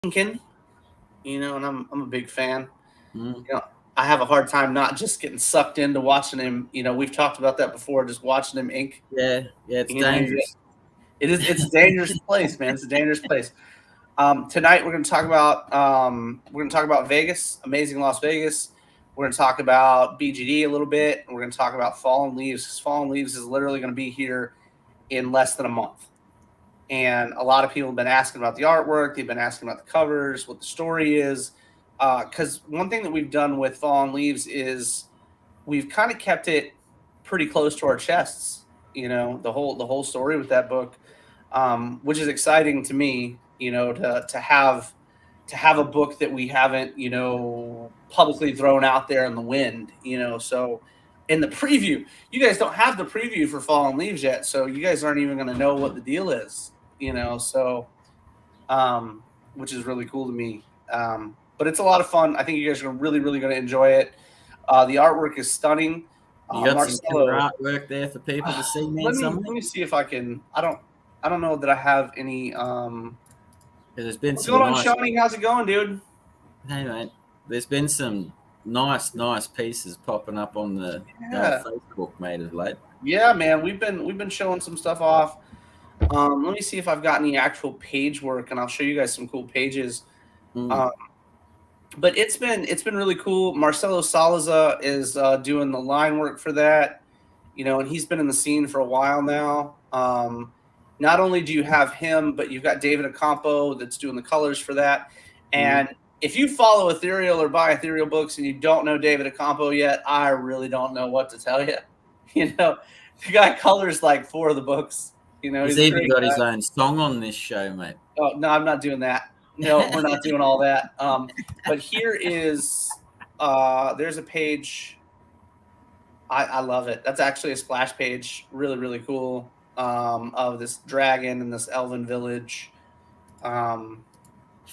Lincoln, and I'm a big fan. Mm. You know, I have a hard time not just getting sucked into watching him. We've talked about that before, just watching him ink. Yeah, it's You know, dangerous. it's a dangerous place, man. It's a dangerous place. Tonight we're gonna talk about Vegas, amazing Las Vegas. We're gonna talk about BGD a little bit, and we're gonna talk about Fallen Leaves. 'Cause Fallen Leaves is literally gonna be here in less than a month. And a lot of people have been asking about the artwork. They've been asking about the covers, what the story is. Because one thing that we've done with Fallen Leaves is we've kind of kept it pretty close to our chests. The whole story with that book, which is exciting to me. To have a book that we haven't publicly thrown out there in the wind. So in the preview, you guys don't have the preview for Fallen Leaves yet, so you guys aren't even going to know what the deal is. So which is really cool to me. But it's a lot of fun. I think you guys are really, really going to enjoy it. The artwork is stunning. You got some killer Marcelo, artwork there for people to see, man. let me Something. let me see if I can. I don't know that I have any. There's been What's some going on, nice. Shawnee? How's it going, dude? Hey, mate. There's been some nice pieces popping up on the Yeah, Facebook, mate, of late. yeah, man. We've been showing some stuff off. Let me see if I've got any actual page work, and I'll show you guys some cool pages. Mm. Um, but it's been really cool. Marcelo Salazar is doing the line work for that, and he's been in the scene for a while now. Not only do you have him, but you've got David Acampo that's doing the colors for that. Mm. And if you follow Ethereal or buy Ethereal books and you don't know David Acampo yet, I really don't know what to tell you. The guy colors like four of the books. He's He's a even great got his guy. own song on this show, mate. Oh no, I'm not doing that. No, we're not doing all that. But here is there's a page. I love it. That's actually a splash page. Really, really cool. Of this dragon in this elven village. Um,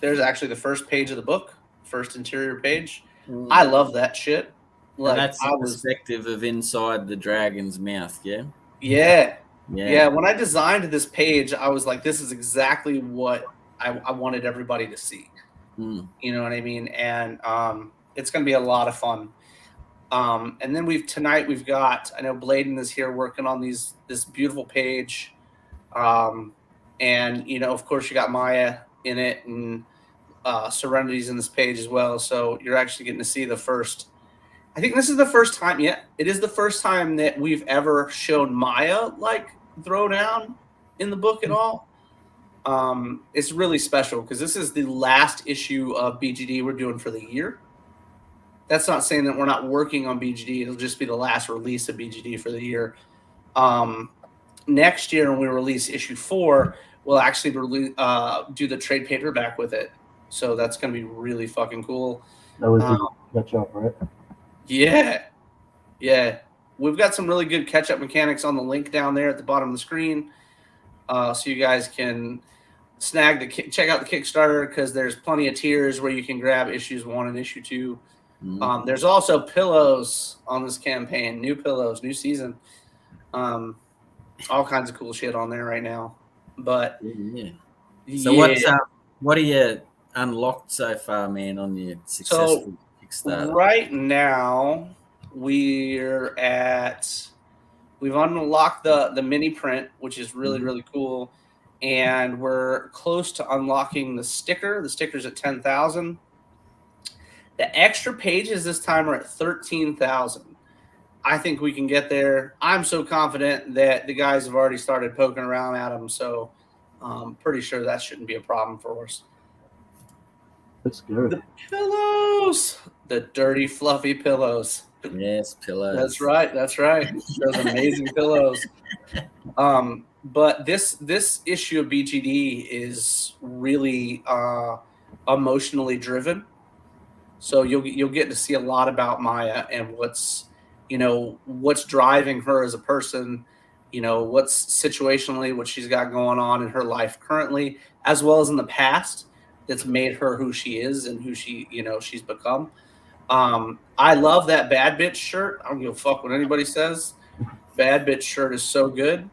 there's actually the first page of the book, first interior page. I Mm. love that shit. And Like that's the I was, perspective of inside the dragon's mouth, yeah? yeah, Yeah. yeah. When I designed this page, I was like, this is exactly what I wanted everybody to see. Mm. You know what I mean? And it's going to be a lot of fun. And then we've got, I know Bladen is here working on this beautiful page. Um, and of course you got Maya in it, and Serenity's in this page as well. So you're actually getting to see the first. I think this is the first time. Yeah, it is the first time that we've ever shown Maya like throw down in the book at all. It's really special because this is the last issue of BGD we're doing for the year. That's not saying that we're not working on BGD. It'll just be the last release of BGD for the year. Um, Next year, when we release issue 4, we'll actually do the trade paperback with it. So that's going to be really fucking cool. That was Um, the catch up, right? yeah, yeah. We've got some really good catch up mechanics on the link down there at the bottom of the screen. So you guys can check out the Kickstarter, because there's plenty of tiers where you can grab issues 1 and issue 2. Mm. There's also pillows on this campaign, new pillows, new season. All kinds of cool shit on there right now. But Yeah. So yeah, what are you unlocked so far, man, on your successful Kickstarter? right now we've unlocked the mini print, which is really, really cool. And we're close to unlocking the sticker. The sticker's at 10,000. The extra pages this time are at 13,000. I think we can get there. I'm so confident that the guys have already started poking around at them, so I'm pretty sure that shouldn't be a problem for us. That's good. The pillows, the dirty, fluffy pillows. Yes, pillows. That's right. That's right. Those amazing pillows. But this issue of BGD is really emotionally driven. So you'll get to see a lot about Maya and what's driving her as a person, what's situationally what she's got going on in her life currently, as well as in the past, that's made her who she is and who she's become. I love that bad bitch shirt. I don't give a fuck what anybody says. Bad bitch shirt is so good.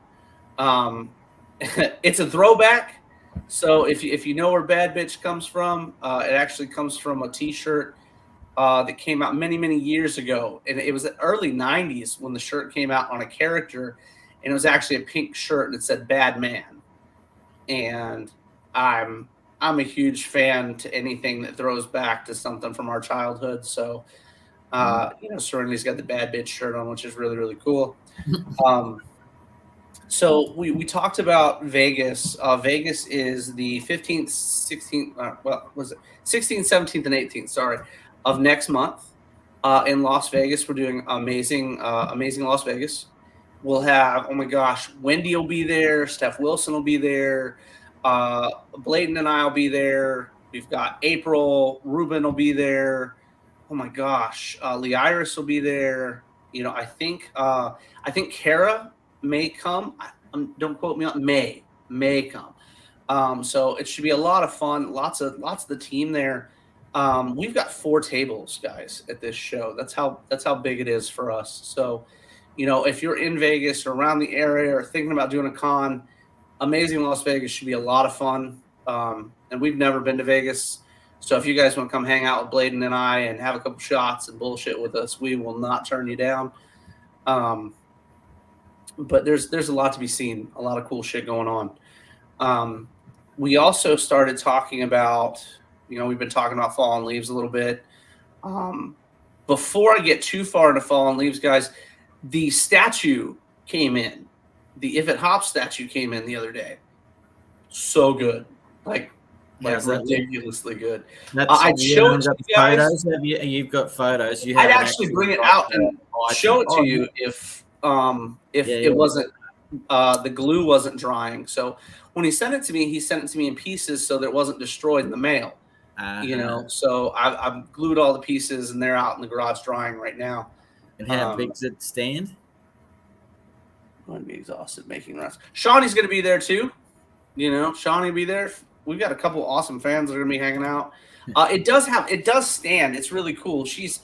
It's a throwback, So if you know where Bad Bitch comes from, it actually comes from a T-shirt that came out many years ago, and it was the early '90s when the shirt came out on a character, and it was actually a pink shirt and it said "Bad Man." And I'm a huge fan to anything that throws back to something from our childhood. So Serenity's got the Bad Bitch shirt on, which is really cool. So we talked about Vegas. Vegas is the 15th, 16th, was it 16th, 17th, and 18th? Sorry, of next month in Las Vegas. We're doing amazing Las Vegas. We'll have, oh my gosh, Wendy will be there. Steph Wilson will be there. Bladen and I will be there. We've got April. Ruben will be there. Oh my gosh, Lee Iris will be there. I think Cara may come. Don't quote me on may come. So it should be a lot of fun. Lots of the team there. We've got 4 tables, guys, at this show. That's how big it is for us. So, if you're in Vegas or around the area or thinking about doing a con, Amazing Las Vegas should be a lot of fun. And we've never been to Vegas. So if you guys want to come hang out with Bladen and I and have a couple shots and bullshit with us, we will not turn you down. But there's a lot to be seen, a lot of cool shit going on. We also started talking about, we've been talking about Fallen Leaves a little bit. Before I get too far into Fallen Leaves, guys, the statue came in. The If It Hops statue came in the other day. So good. Like ridiculously good. I'd show it to you guys. Photos. You've got photos. I'd actually bring it out and show it to you if it wasn't the glue wasn't drying. So when he sent it to me in pieces so that it wasn't destroyed in the mail. So I've glued all the pieces and they're out in the garage drying right now. And how big's it stand? I'm going to be exhausted making runs. Shawnee's going to be there too. Shawnee will be there. We've got a couple awesome fans that are going to be hanging out. It does stand. It's really cool. She's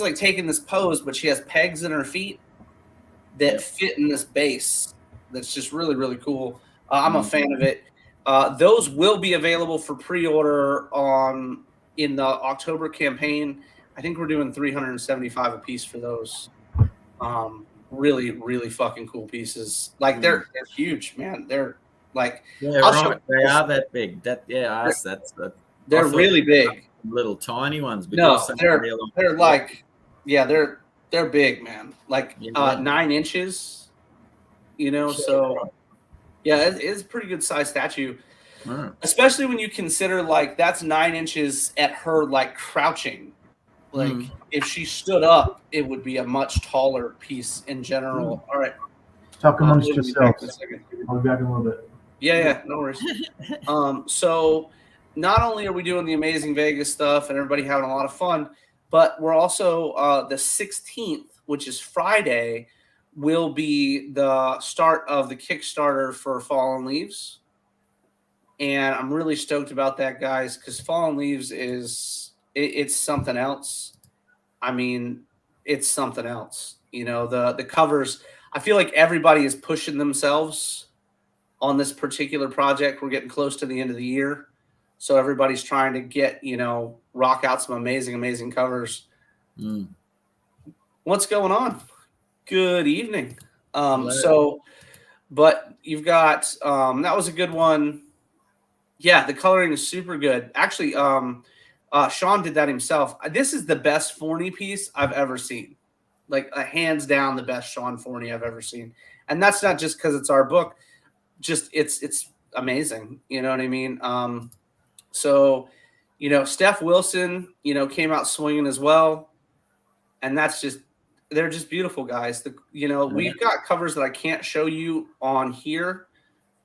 like taking this pose, but she has pegs in her feet that fit in this base. That's just really cool. I'm a fan of it. Those will be available for pre-order in the October campaign. I think we're doing $375 a piece for those. Really fucking cool pieces. Like they're huge, man. They're like they are that big. They're really big. Little tiny ones. No, they're like they're big, man. Like 9 inches. So yeah, it's a pretty good size statue. Especially when you consider like that's 9 inches at her like crouching. Like if she stood up, it would be a much taller piece in general. All right. Talk amongst yourselves. I'll be back in a little bit. Yeah, no worries. So not only are we doing the Amazing Vegas stuff and everybody having a lot of fun, but we're also the 16th, which is Friday, will be the start of the Kickstarter for Fallen Leaves. And I'm really stoked about that, guys, because Fallen Leaves it's something else. I mean, it's something else. The covers, I feel like everybody is pushing themselves on this particular project. We're getting close to the end of the year. So everybody's trying to get, rock out some amazing covers. What's going on? Good evening. But you've got, that was a good one. Yeah, the coloring is super good. Actually, Sean did that himself. This is the best Forney piece I've ever seen. Like hands down the best Sean Forney I've ever seen. And that's not just because it's our book. Just it's amazing. You know what I mean? So, Steph Wilson, came out swinging as well. And they're just beautiful, guys. We've got covers that I can't show you on here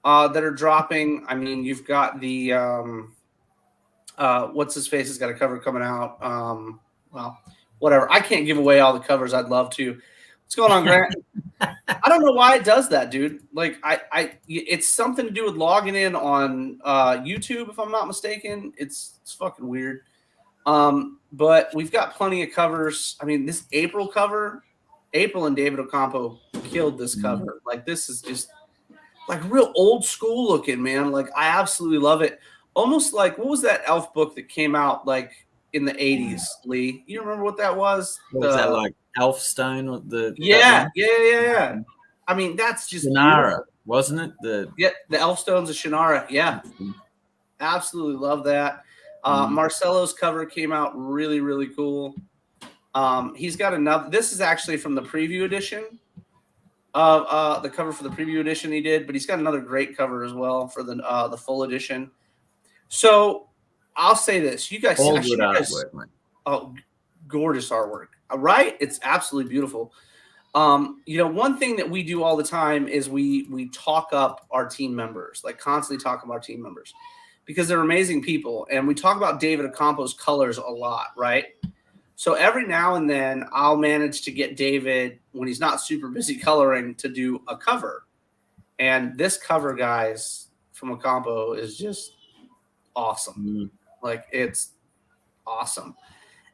that are dropping. I mean, you've got the what's his face has got a cover coming out. Well, whatever. I can't give away all the covers. I'd love to. What's going on, Grant? I don't know why it does that, dude. Like it's something to do with logging in on YouTube, if I'm not mistaken. It's fucking weird. But we've got plenty of covers. I mean, this April cover, April and David Ocampo killed this cover. Like this is just like real old school looking, man. Like I absolutely love it. Almost like, what was that elf book that came out like in the 80s, Lee? You remember what that was? What was that, like Elfstone or the yeah. I mean, that's just Shannara, beautiful. wasn't it? The Elfstones of Shannara. Yeah. Absolutely love that. Marcelo's cover came out really, really cool. He's got another. This is actually from the preview edition of the cover for the preview edition he did, but he's got another great cover as well for the full edition. So I'll say this: you guys, all good artwork, man. Oh, gorgeous artwork, right? It's absolutely beautiful. One thing that we do all the time is we talk up our team members, like constantly talk about our team members, because they're amazing people. And we talk about David Ocampo's colors a lot, right? So every now and then I'll manage to get David, when he's not super busy coloring, to do a cover. And this cover, guys, from Ocampo is just awesome. Like, it's awesome.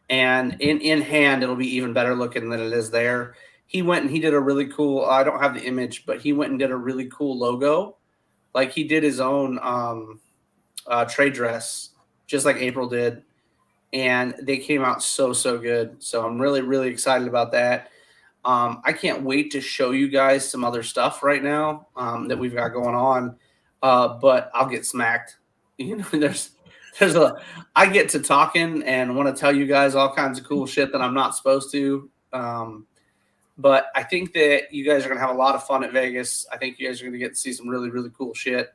And in hand, it'll be even better looking than it is there. He went and he did a really cool, I don't have the image, but he went and did a really cool logo. Like, he did his own trade dress, just like April did. And they came out so good. So I'm really, really excited about that. I can't wait to show you guys some other stuff right now that we've got going on. But I'll get smacked. I get to talking and want to tell you guys all kinds of cool shit that I'm not supposed to. But I think that you guys are going to have a lot of fun at Vegas. I think you guys are going to get to see some really, really cool shit.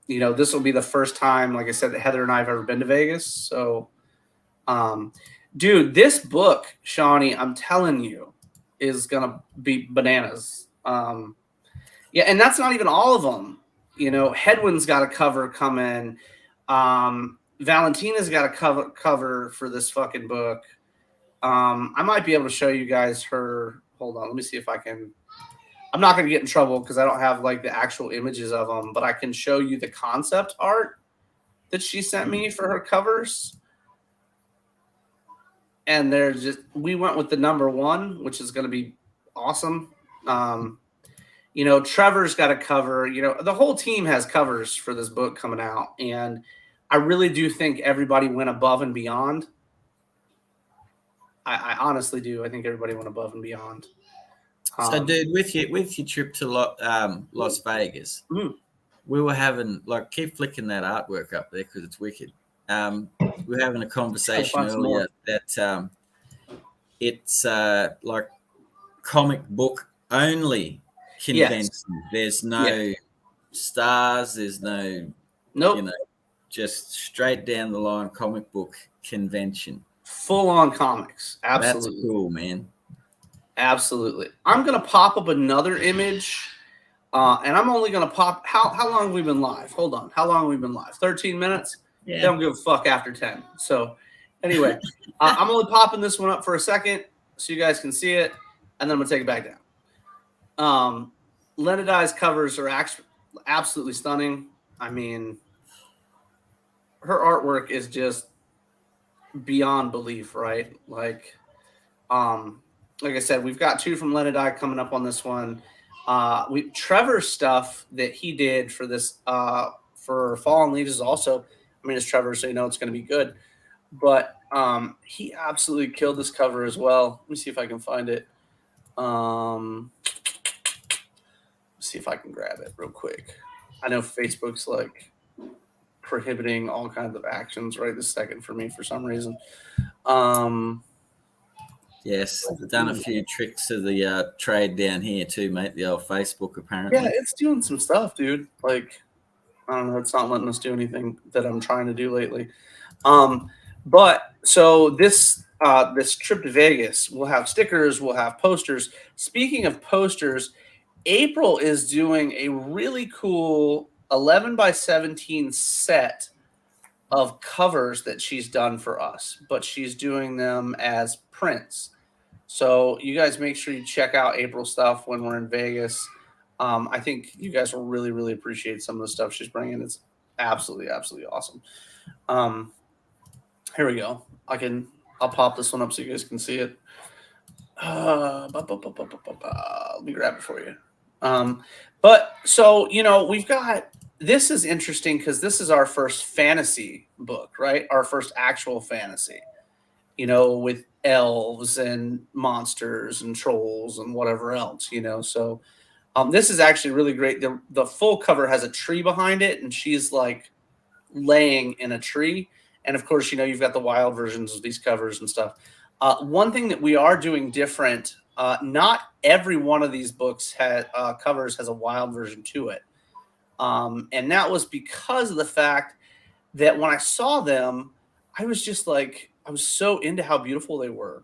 This will be the first time, like I said, that Heather and I have ever been to Vegas. So, dude, this book, Shawnee, I'm telling you, is going to be bananas. And that's not even all of them. Hedwin's got a cover coming. Valentina's got a cover for this fucking book. I might be able to show you guys her. Hold on. Let me see if I can. I'm not going to get in trouble because I don't have like the actual images of them, but I can show you the concept art that she sent me for her covers. And we went with the number 1, which is going to be awesome. Trevor's got a cover. The whole team has covers for this book coming out. And I really do think everybody went above and beyond. I honestly do. I think everybody went above and beyond. So, dude, with your trip to Las Vegas, we were having, like, keep flicking that artwork up there because it's wicked. We were having a conversation earlier that it's like comic book only convention. Yes. There's no stars. There's no, just straight down the line comic book convention. Full on comics. Absolutely. That's cool, man. Absolutely. I'm going to pop up another image, and I'm only going to pop. How long have we been live? Hold on. How long have we been live? 13 minutes? Yeah. They don't give a fuck after 10. So, anyway, I'm only popping this one up for a second so you guys can see it, and then I'm going to take it back down. Leigh and I's covers are absolutely stunning. I mean, her artwork is just beyond belief, right? Like I said, we've got 2 from Leigh and I coming up on this one. Trevor's stuff that he did for this for Fallen Leaves is also, I mean, it's Trevor, so it's going to be good. But he absolutely killed this cover as well. Let me see if I can find it. See if I can grab it real quick. I know Facebook's like prohibiting all kinds of actions right this second for me for some reason. Yes, they've done a few tricks to the trade down here too, mate. The old Facebook, apparently. Yeah, it's doing some stuff, dude. Like, I don't know, it's not letting us do anything that I'm trying to do lately. But so this trip to Vegas, we'll have stickers, we'll have posters. Speaking of posters, April is doing a really cool 11 by 17 set of covers that she's done for us, but she's doing them as prints. So you guys make sure you check out April stuff when we're in Vegas. I think you guys will really, really appreciate some of the stuff she's bringing. It's absolutely, absolutely awesome. Here we go. I'll pop this one up so you guys can see it. Let me grab it for you. But so, we've got, this is interesting because this is our first fantasy book, right? Our first actual fantasy, with elves and monsters and trolls and whatever else, So this is actually really great. The full cover has a tree behind it, and she's like laying in a tree. And of course, you've got the wild versions of these covers and stuff. One thing that we are doing different, not every one of these books covers has a wild version to it. And that was because of the fact that when I saw them, I was just like, I was so into how beautiful they were.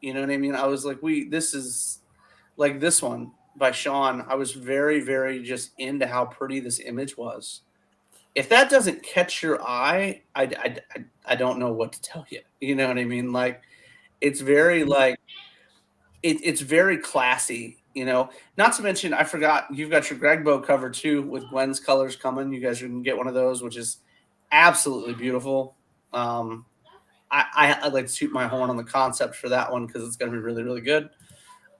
You know what I mean? I was like, this is like this one by Sean. I was very, very just into how pretty this image was. If that doesn't catch your eye, I don't know what to tell you. You know what I mean? Like, it's very like, it's very classy, Not to mention, I forgot, you've got your Greg Bow cover too with Gwen's colors coming. You guys can get one of those, which is absolutely beautiful. I'd like to toot my horn on the concept for that one because it's going to be really, really good.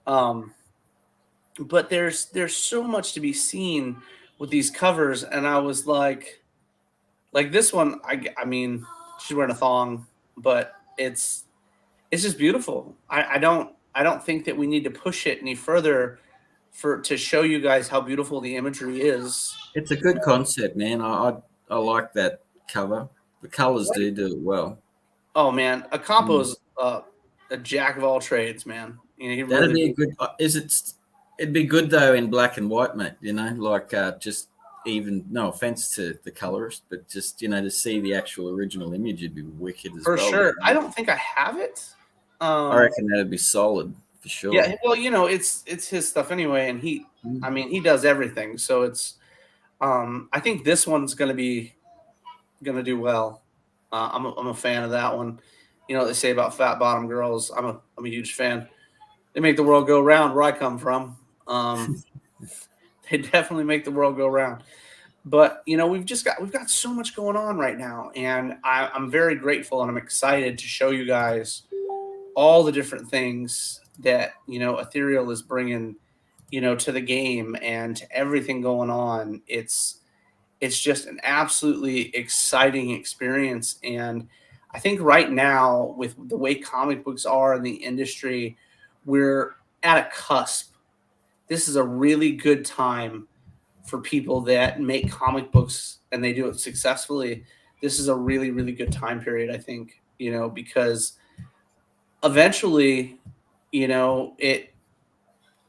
But there's so much to be seen with these covers, and I was like this one. I mean, she's wearing a thong, but it's just beautiful. I don't think that we need to push it any further to show you guys how beautiful the imagery is. It's a good concept, man. I like that cover. The colors do it well. Oh man, Acampo's a jack of all trades, man. That'd be a good. It'd be good though in black and white, mate. Just even, no offense to the colorist, but just to see the actual original image, it'd be wicked as well. For sure. I don't think I have it. I reckon that'd be solid for sure. Yeah, well, it's his stuff anyway, and he does everything. So it's, I think this one's gonna do well. I'm a fan of that one. They say about fat bottom girls. I'm a huge fan. They make the world go round where I come from. They definitely make the world go round. But we've got so much going on right now, and I'm very grateful, and I'm excited to show you guys all the different things that Ethereal is bringing to the game and to everything going on. It's just an absolutely exciting experience, and I think right now, with the way comic books are in the industry, we're at a cusp. This is a really good time for people that make comic books and they do it successfully. This is a really, really good time period, I think, because eventually, a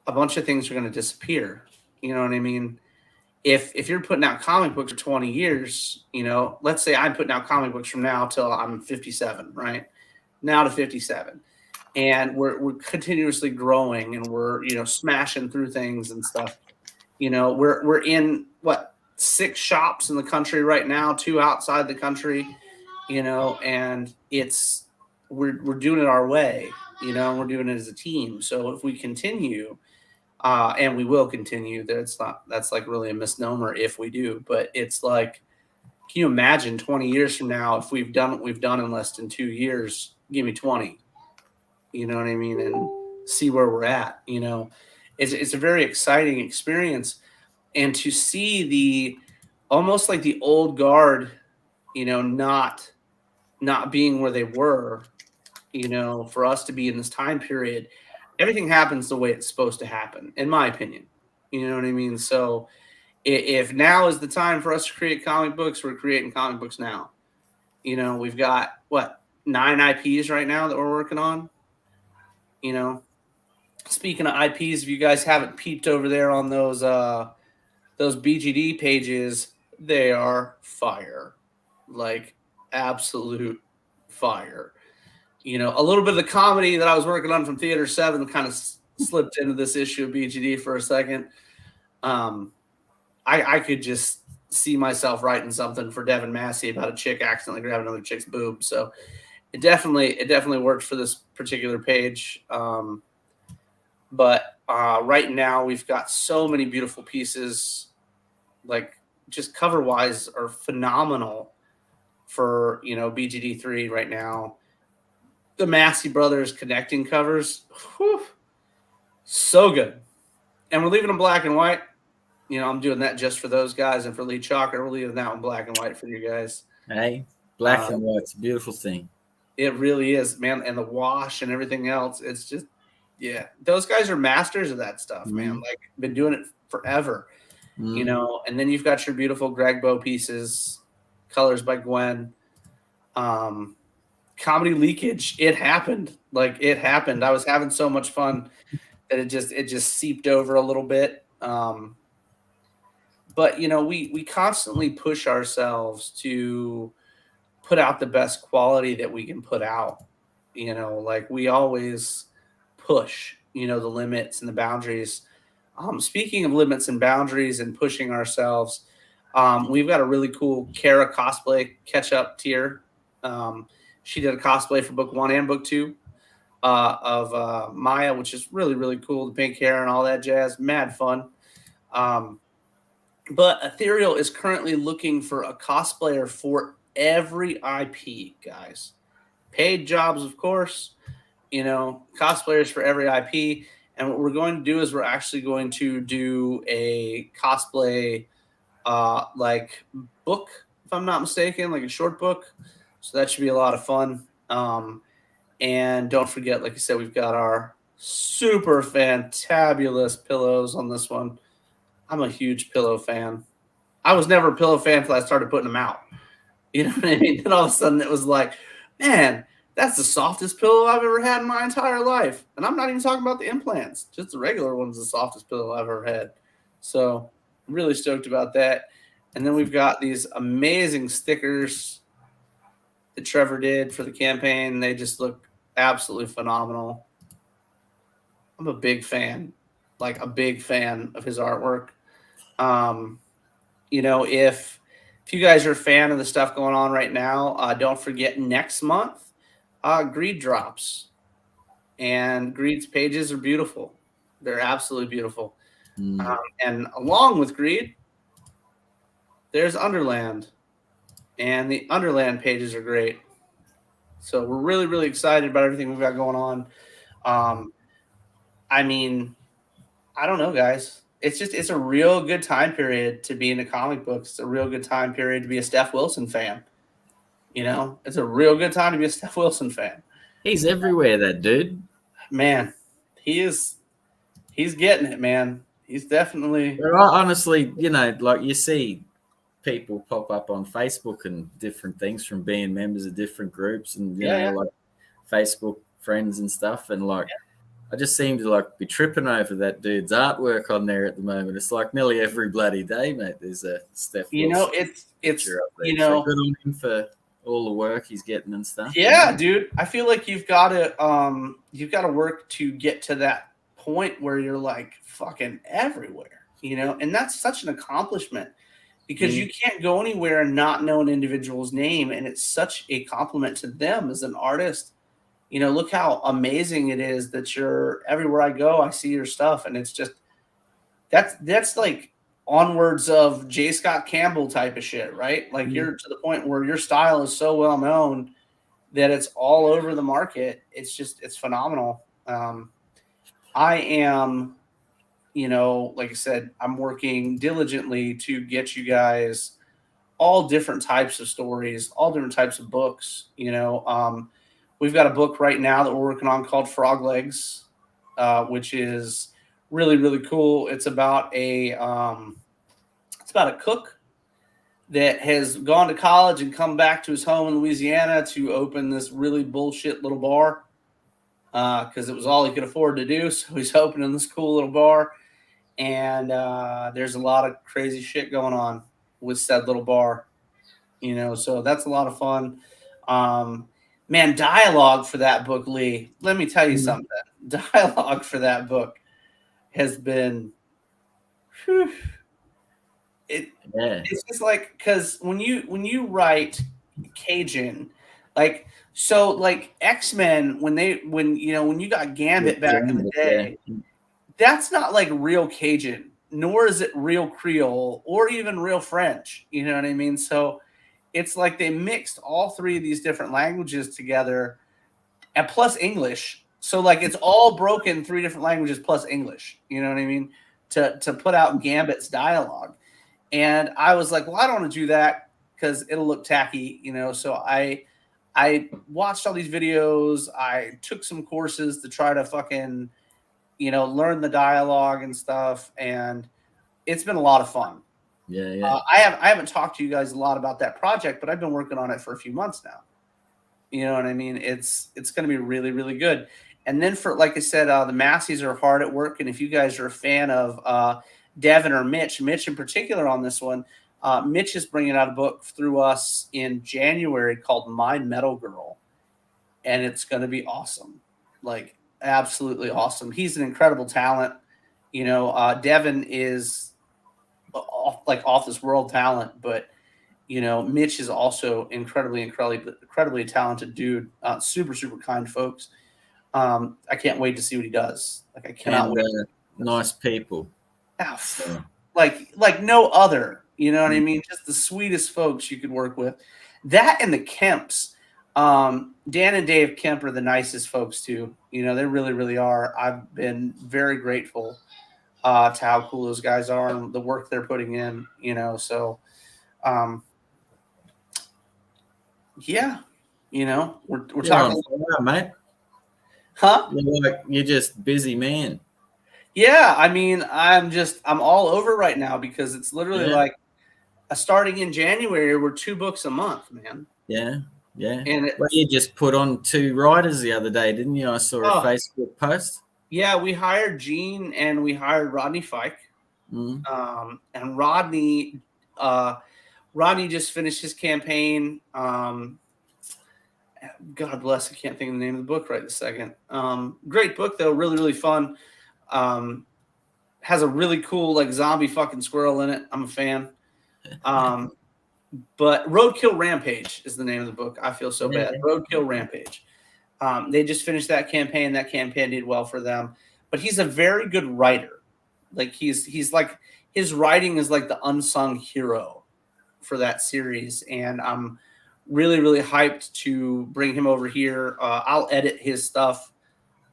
bunch of things are going to disappear. You know what I mean? If you're putting out comic books for 20 years, let's say I'm putting out comic books from now till I'm 57, right? Now to 57. And we're continuously growing, and we're, smashing through things and stuff. We're in 6 shops in the country right now, 2 outside the country, and we're doing it our way, and we're doing it as a team. So if we continue, and we will continue, that's like really a misnomer if we do, but it's like, can you imagine 20 years from now, if we've done what we've done in less than 2 years, give me 20, you know what I mean? And see where we're at, it's a very exciting experience. And to see almost like the old guard, not being where they were, for us to be in this time period, everything happens the way it's supposed to happen, in my opinion. You know what I mean? So if now is the time for us to create comic books, we're creating comic books now. We've got 9 IPs right now that we're working on. Speaking of IPs, if you guys haven't peeped over there on those BGD pages, they are fire, like absolute fire. A little bit of the comedy that I was working on from Theater 7 kind of slipped into this issue of BGD for a second. I could just see myself writing something for Devin Massey about a chick accidentally grabbing another chick's boob. So it definitely worked for this particular page. But right now we've got so many beautiful pieces, like just cover wise are phenomenal for, BGD 3 right now. The Massey brothers connecting covers, whew, so good. And we're leaving them black and white. You know, I'm doing that just for those guys, and for Leigh Chalker, we're leaving that one black and white for you guys. Hey, black and white's a beautiful thing. It really is, man. And the wash and everything else, it's just, yeah. Those guys are masters of that stuff, man. Like, been doing it forever, you know. And then you've got your beautiful Greg Bow pieces, colors by Gwen. Comedy leakage. It happened. Like, it happened. I was having so much fun that it just seeped over a little bit. But you know, we constantly push ourselves to put out the best quality that we can put out. You know, like, we always push, you know, the limits and the boundaries. Speaking of limits and boundaries and pushing ourselves, we've got a really cool Cara Cosplay catch-up tier. She did a cosplay for book 1 and book 2 of Maya, which is really, really cool. The pink hair and all that jazz. Mad fun. But Ethereal is currently looking for a cosplayer for every IP, guys. Paid jobs, of course. You know, cosplayers for every IP. And what we're going to do is we're actually going to do a cosplay like book, if I'm not mistaken, like a short book. So that should be a lot of fun. And don't forget, like I said, we've got our super fantabulous pillows on this one. I'm a huge pillow fan. I was never a pillow fan until I started putting them out. You know what I mean? Then all of a sudden it was like, man, that's the softest pillow I've ever had in my entire life. And I'm not even talking about the implants. Just the regular one's the softest pillow I've ever had. So I'm really stoked about that. And then we've got these amazing stickers that Trevor did for the campaign. They just look absolutely phenomenal. I'm a big fan, like a big fan of his artwork. You know, if you guys are a fan of the stuff going on right now, don't forget next month, Greed drops. And Greed's pages are beautiful. They're absolutely beautiful. And along with Greed, there's Underland. And the Underland pages are great. So we're really, really excited about everything we've got going on. I mean, I don't know, guys. It's a real good time period to be into comic books. It's a real good time period to be a Steph Wilson fan. You know, it's a real good time to be a Steph Wilson fan. He's everywhere, that dude. Man, he's getting it, man. He's definitely. Honestly, you know, like, you see people pop up on Facebook and different things from being members of different groups and, you know, like Facebook friends and stuff. And like, I just seem to like be tripping over that dude's artwork on there at the moment. It's like nearly every bloody day, mate. There's a Steph Wilson. You know, it's you know, so good on him for all the work he's getting and stuff. Yeah, dude. I feel like you've got to work to get to that point where you're like fucking everywhere, you know, and that's such an accomplishment because you can't go anywhere and not know an individual's name, and it's such a compliment to them as an artist. You know, look how amazing it is that you're everywhere I go, I see your stuff, and it's just that's like onwards of J. Scott Campbell type of shit, right? Like you're to the point where your style is so well known that it's all over the market. It's phenomenal. I am, you know, like I said, I'm working diligently to get you guys all different types of stories, all different types of books. You know, we've got a book right now that we're working on called Frog Legs, which is really, really cool. It's about a cook that has gone to college and come back to his home in Louisiana to open this really bullshit little bar because it was all he could afford to do. So he's opening this cool little bar, and there's a lot of crazy shit going on with said little bar, you know. So that's a lot of fun. Man, dialogue for that book, Leigh. Let me tell you something. Dialogue for that book has been. Whew, it's just like, because when you write Cajun, like, so like X-Men, when you got Gambit back in the day, that's not like real Cajun, nor is it real Creole or even real French. You know what I mean? So it's like they mixed all three of these different languages together, and plus English. So like it's all broken 3 different languages plus English. You know what I mean? to put out Gambit's dialogue. And I was like, well, I don't want to do that because it'll look tacky, So I watched all these videos. I took some courses to try to fucking, learn the dialogue and stuff. And it's been a lot of fun. Yeah. I haven't talked to you guys a lot about that project, but I've been working on it for a few months now. You know what I mean? It's going to be really, really good. And then for, like I said, the Massies are hard at work. And if you guys are a fan of Devin or Mitch in particular on this one, Mitch is bringing out a book through us in January called My Metal Girl. And it's going to be awesome. Like, absolutely awesome. He's an incredible talent. Devin is off this world talent, but Mitch is also incredibly talented dude. Super, super kind folks. I can't wait to see what he does. Like, I cannot wait. Nice people. Like no other. You know what I mean? Just the sweetest folks you could work with. That and the Kemps. Dan and Dave Kemp are the nicest folks too. They really, really are. I've been very grateful to how cool those guys are and the work they're putting in. So. Yeah, we're talking, mate. Huh? You're just busy man. Yeah, I mean, I'm all over right now because it's literally like starting in January, we're 2 books a month, man. Yeah. And you just put on 2 writers the other day, didn't you? I saw a Facebook post. Yeah, we hired Gene and we hired Rodney Fike. And Rodney just finished his campaign. God bless, I can't think of the name of the book right this second. Great book though, really, really fun. Has a really cool like zombie fucking squirrel in it. I'm a fan. But Roadkill Rampage is the name of the book. I feel so bad. Roadkill Rampage. They just finished that campaign. That campaign did well for them. But he's a very good writer. Like he's like, his writing is like the unsung hero for that series. And I'm really, really hyped to bring him over here. I'll edit his stuff.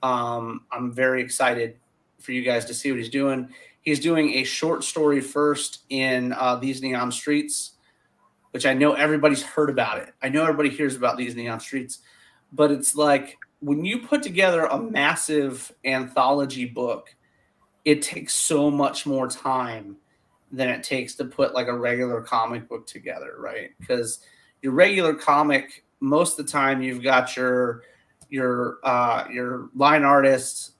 I'm very excited for you guys to see what he's doing. He's doing a short story first in These Neon Streets, which I know everybody's heard about it. I know everybody hears about These Neon Streets, but it's like when you put together a massive anthology book, it takes so much more time than it takes to put like a regular comic book together, right? Because your regular comic, most of the time you've got your line artists.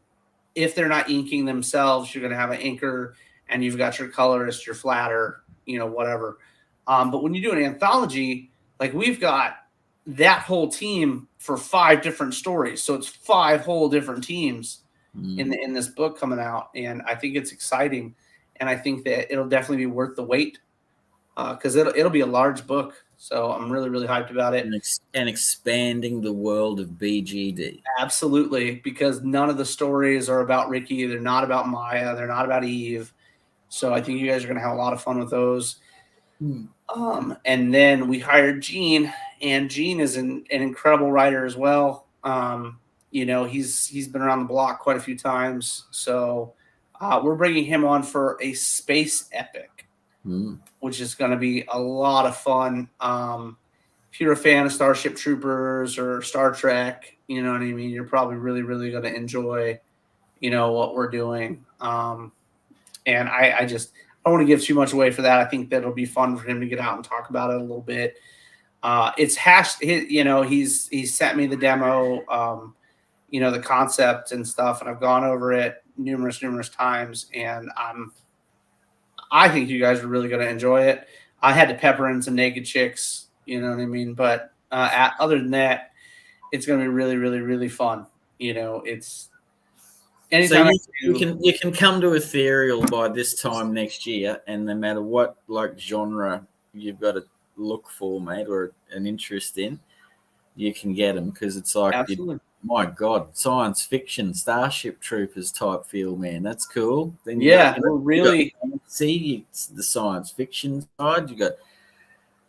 If they're not inking themselves, you're going to have an inker, and you've got your colorist, your flatter, whatever. But when you do an anthology, like we've got that whole team for 5 different stories. So it's 5 whole different teams in this book coming out. And I think it's exciting. And I think that it'll definitely be worth the wait because it'll be a large book. So I'm really, really hyped about it. And expanding the world of BGD. Absolutely. Because none of the stories are about Ricky. They're not about Maya. They're not about Eve. So I think you guys are going to have a lot of fun with those. And then we hired Gene, and Gene is an incredible writer as well. He's been around the block quite a few times. So we're bringing him on for a space epic, which is going to be a lot of fun. If you're a fan of Starship Troopers or Star Trek, you know what I mean? You're probably really, really going to enjoy, what we're doing. And I don't want to give too much away for that. I think that'll be fun for him to get out and talk about it a little bit. It's hashed, he's sent me the demo, the concept and stuff, and I've gone over it numerous times, and I think you guys are really going to enjoy it. I had to pepper in some naked chicks, you know what I mean? But other than that, it's going to be really, really, really fun. It's anytime so you can come to Ethereal by this time next year, and no matter what like genre you've got to look for, mate, or an interest in, you can get them because it's like, my God, science fiction, Starship Troopers type feel, man. That's cool. Then really see the science fiction side. You got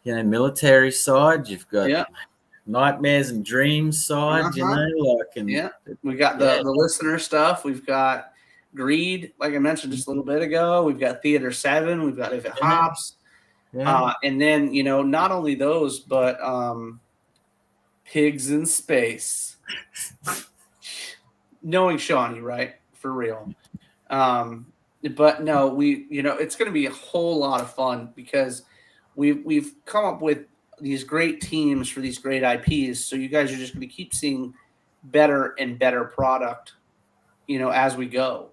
military side. You've got nightmares and dreams side. We got the listener stuff. We've got Greed, like I mentioned just a little bit ago. We've got Theater 7. We've got If It Hops. Yeah. And then, not only those, but Pigs in Space. Knowing Shawnee, right? For real. But no, it's going to be a whole lot of fun because we've come up with these great teams for these great IPs. So you guys are just going to keep seeing better and better product, as we go,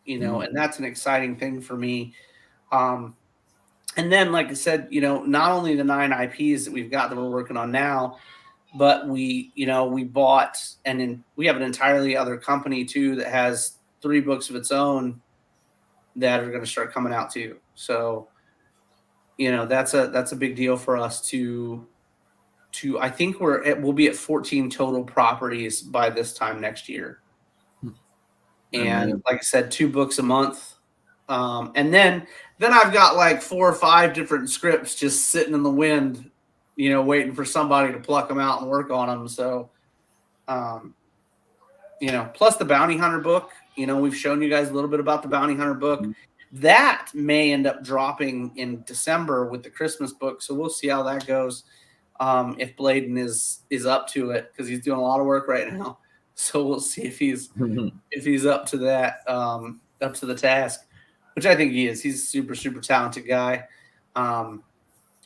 and that's an exciting thing for me. And then, like I said, not only the 9 IPs that we've got that we're working on now, but we bought and we have an entirely other company too that has 3 books of its own that are going to start coming out too. So, that's a big deal for us to I think we'll be at 14 total properties by this time next year. And like I said, 2 books a month. And then I've got like 4 or 5 different scripts just sitting in the wind, waiting for somebody to pluck them out and work on them. So, plus the Bounty Hunter book, we've shown you guys a little bit about the Bounty Hunter book. That may end up dropping in December with the Christmas book. So we'll see how that goes. If Bladen is up to it, because he's doing a lot of work right now. So we'll see if he's up to that, up to the task, which I think he is. He's a super, super talented guy. And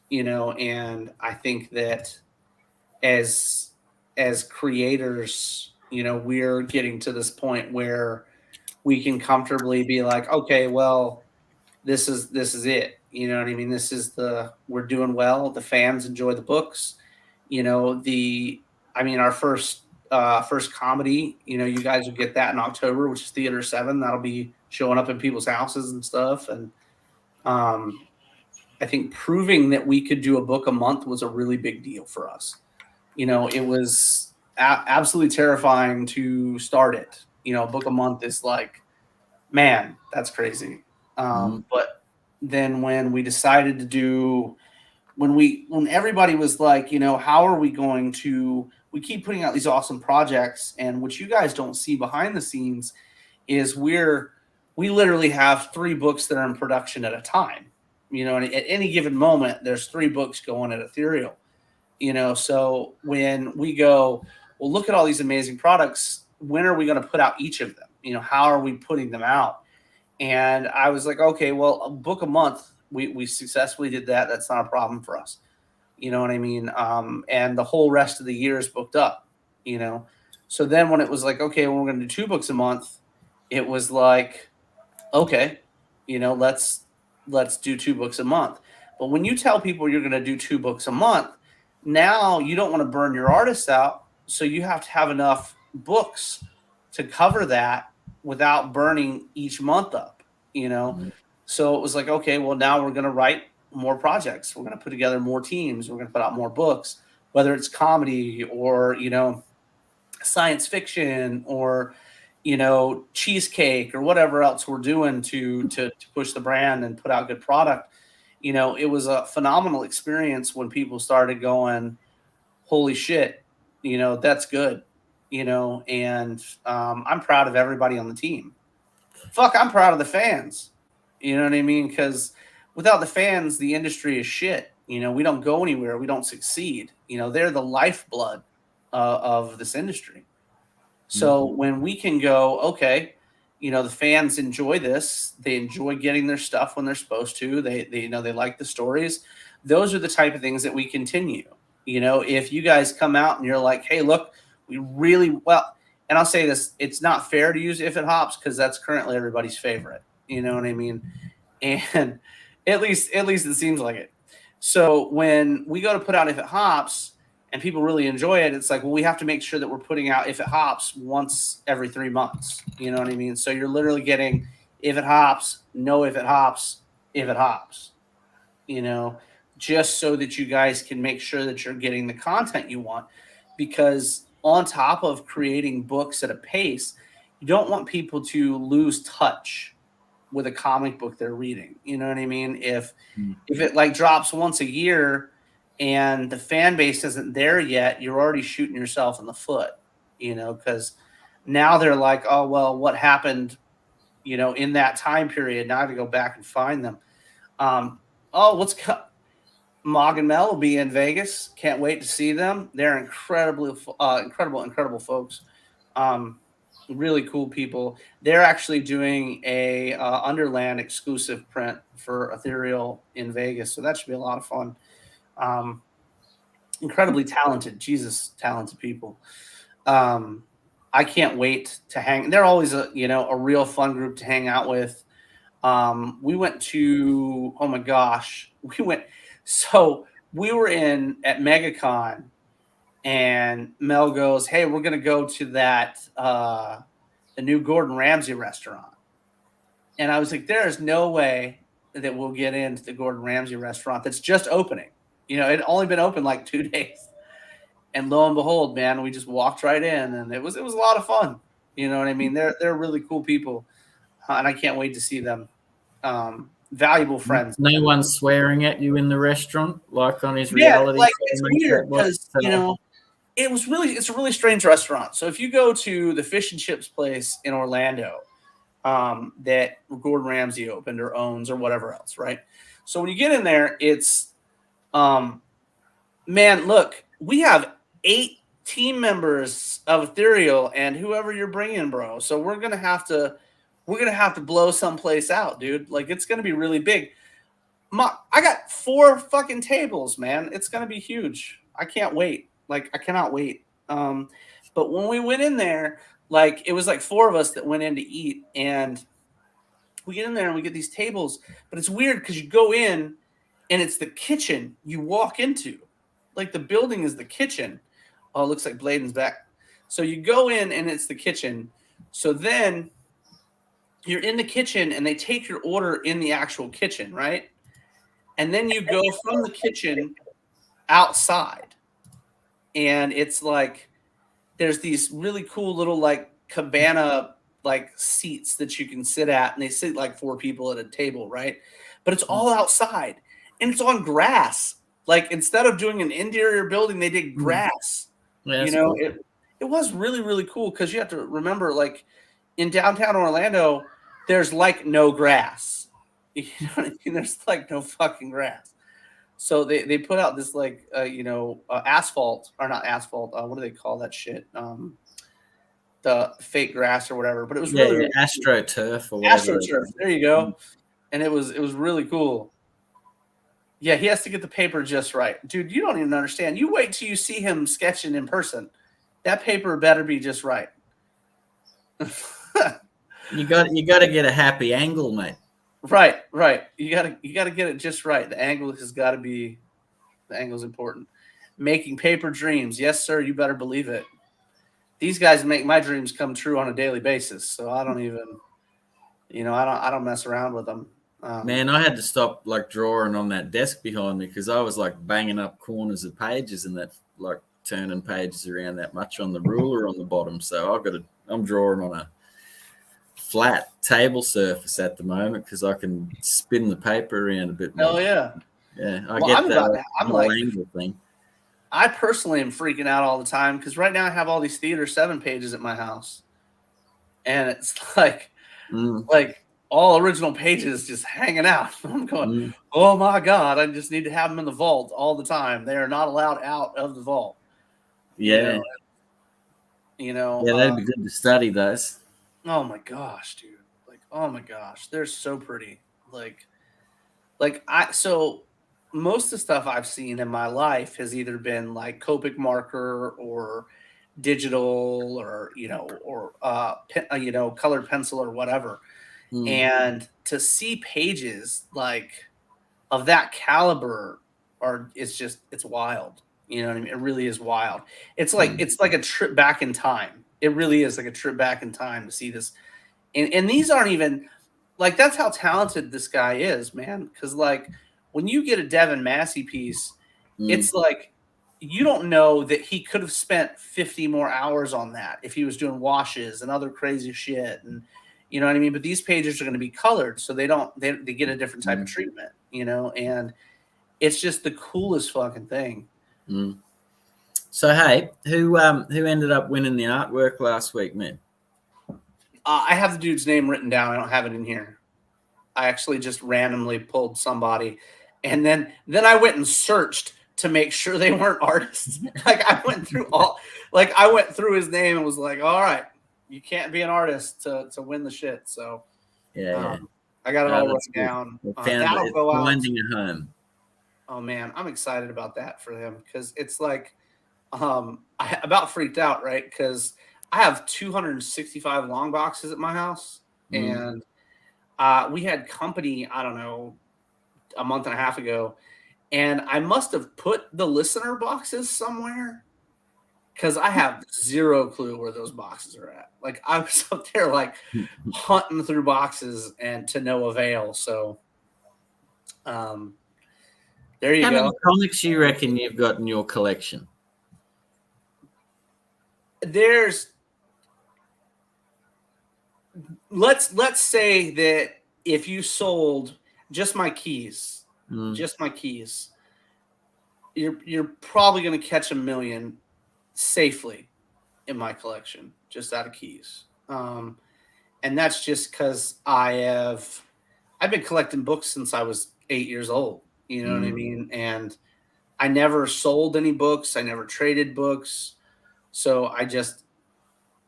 I think that as creators, we're getting to this point where we can comfortably be like, okay, well, this is it. You know what I mean? We're doing well. The fans enjoy the books. Our first comedy, you guys will get that in October, which is Theater 7. That'll be showing up in people's houses and stuff. And I think proving that we could do a book a month was a really big deal for us. It was absolutely terrifying to start it. A book a month is like, man, that's crazy. But then when we decided to do, when everybody was like, how are we going to, we keep putting out these awesome projects, and what you guys don't see behind the scenes is we literally have 3 books that are in production at a time. And at any given moment, there's 3 books going at Ethereal. So when we go, well, look at all these amazing products. When are we going to put out each of them? How are we putting them out? And I was like, okay, well, a book a month, we successfully did that. That's not a problem for us. You know what I mean? And the whole rest of the year is booked up, So then when it was like, okay, well, we're going to do 2 books a month, it was like, okay, let's do 2 books a month. But when you tell people you're going to do 2 books a month, now you don't want to burn your artists out. So you have to have enough books to cover that without burning each month up, So it was like, okay, well, now we're going to write more projects. We're going to put together more teams. We're going to put out more books, whether it's comedy or, science fiction or, cheesecake or whatever else we're doing to push the brand and put out good product. It was a phenomenal experience when people started going, holy shit, that's good, and I'm proud of everybody on the team. Fuck, I'm proud of the fans. You know what I mean? Because without the fans, the industry is shit. We don't go anywhere. We don't succeed. They're the lifeblood of this industry. So when we can go, okay, the fans enjoy this. They enjoy getting their stuff when they're supposed to. They like the stories. Those are the type of things that we continue. If you guys come out and you're like, hey, look, we really well, and I'll say this, it's not fair to use If It Hops because that's currently everybody's favorite. You know what I mean? And at least it seems like it. So when we go to put out If It Hops and people really enjoy it, it's like, well, we have to make sure that we're putting out If It Hops once every 3 months. You know what I mean? So you're literally getting If It Hops, no If It Hops, If It Hops. Just so that you guys can make sure that you're getting the content you want. Because on top of creating books at a pace, you don't want people to lose touch with a comic book they're reading. You know what I mean? If it like drops once a year and the fan base isn't there yet, you're already shooting yourself in the foot, because now they're like, oh, well, what happened in that time period. Now I have to go back and find them. Mog and Mel will be in Vegas. Can't wait to see them. They're incredible folks. Really cool people. They're actually doing a Underland exclusive print for Ethereal in Vegas, so that should be a lot of fun. Incredibly talented, talented people. I can't wait to hang. They're always a real fun group to hang out with. We went to, oh my gosh, we were at MegaCon, and Mel goes, "Hey, we're gonna go to that the new Gordon Ramsay restaurant," and I was like, "There is no way that we'll get into the Gordon Ramsay restaurant that's just opening. It had only been open like 2 days." And lo and behold, man, we just walked right in, and it was a lot of fun. You know what I mean? They're really cool people, and I can't wait to see them. Valuable friends. No one's swearing at you in the restaurant, like on his reality. Like, it's weird because it's a really strange restaurant. So if you go to the fish and chips place in Orlando, that Gordon Ramsay opened or owns or whatever else, right? So when you get in there, it's man, look, we have 8 team members of Ethereal and whoever you're bringing, bro. So we're gonna have to blow someplace out, dude. Like, it's gonna be really big. I got 4 fucking tables, man. It's gonna be huge. I can't wait. Like, I cannot wait. But when we went in there, like, it was like 4 of us that went in to eat, and we get in there and we get these tables. But it's weird because you go in and it's the kitchen you walk into. Like, the building is the kitchen. Oh, it looks like Bladen's back. So you go in and it's the kitchen. So then you're in the kitchen and they take your order in the actual kitchen, right? And then you go from the kitchen outside. And it's like there's these really cool little like cabana like seats that you can sit at, and they sit like 4 people at a table, right? But it's all outside and it's on grass. Like, instead of doing an interior building, they did grass. Yeah, cool. It was really, really cool because you have to remember, like, in downtown Orlando, there's like no grass. You know what I mean? There's like no fucking grass. So they put out this like asphalt, or not asphalt. What do they call that shit? The fake grass or whatever. But it was really AstroTurf or whatever. AstroTurf. There you go. And it was really cool. Yeah, he has to get the paper just right. Dude, you don't even understand. You wait till you see him sketching in person. That paper better be just right. You got to get a happy angle, mate. Right. You got to get it just right. The angle has got to be, the angle's important. Making paper dreams. Yes, sir, you better believe it. These guys make my dreams come true on a daily basis. So I don't even, I don't mess around with them. Man, I had to stop like drawing on that desk behind me because I was like banging up corners of pages and that, like, turning pages around that much on the ruler on the bottom. So I'm drawing on a flat table surface at the moment because I can spin the paper around a bit more. Oh yeah. I get that. I'm like, angle thing. I personally am freaking out all the time because right now I have all these Theater 7 pages at my house, and it's like all original pages just hanging out. I'm going, oh my God, I just need to have them in the vault all the time. They are not allowed out of the vault. Yeah. Yeah, that'd be good to study those. Oh my gosh, dude. Like, oh my gosh. They're so pretty. So most of the stuff I've seen in my life has either been like Copic marker or digital or, colored pencil or whatever. And to see pages like of that caliber it's wild. You know what I mean? It really is wild. It's like a trip back in time. It really is like a trip back in time to see this. And these aren't even like, that's how talented this guy is, man. Because like when you get a Devin Massey piece, it's like you don't know that he could have spent 50 more hours on that if he was doing washes and other crazy shit. And you know what I mean? But these pages are going to be colored, so they get a different type of treatment, and it's just the coolest fucking thing. So hey, who ended up winning the artwork last week, man? I have the dude's name written down. I don't have it in here. I actually just randomly pulled somebody, and then I went and searched to make sure they weren't artists. Like I went through his name and was like, all right, you can't be an artist to win the shit. So I got it all written down. That'll go out. Finding a home. Oh man, I'm excited about that for him because it's like I about freaked out, right? Because I have 265 long boxes at my house, and we had company, I don't know, a month and a half ago, and I must have put the listener boxes somewhere because I have zero clue where those boxes are at. Like I was up there like hunting through boxes and to no avail. So there you go. How many comics you reckon you've got in your collection? Let's say that if you sold just my keys, you're probably going to catch 1 million safely in my collection, just out of keys. And that's just because I've been collecting books since I was 8 years old. You know what I mean? And I never sold any books. I never traded books. So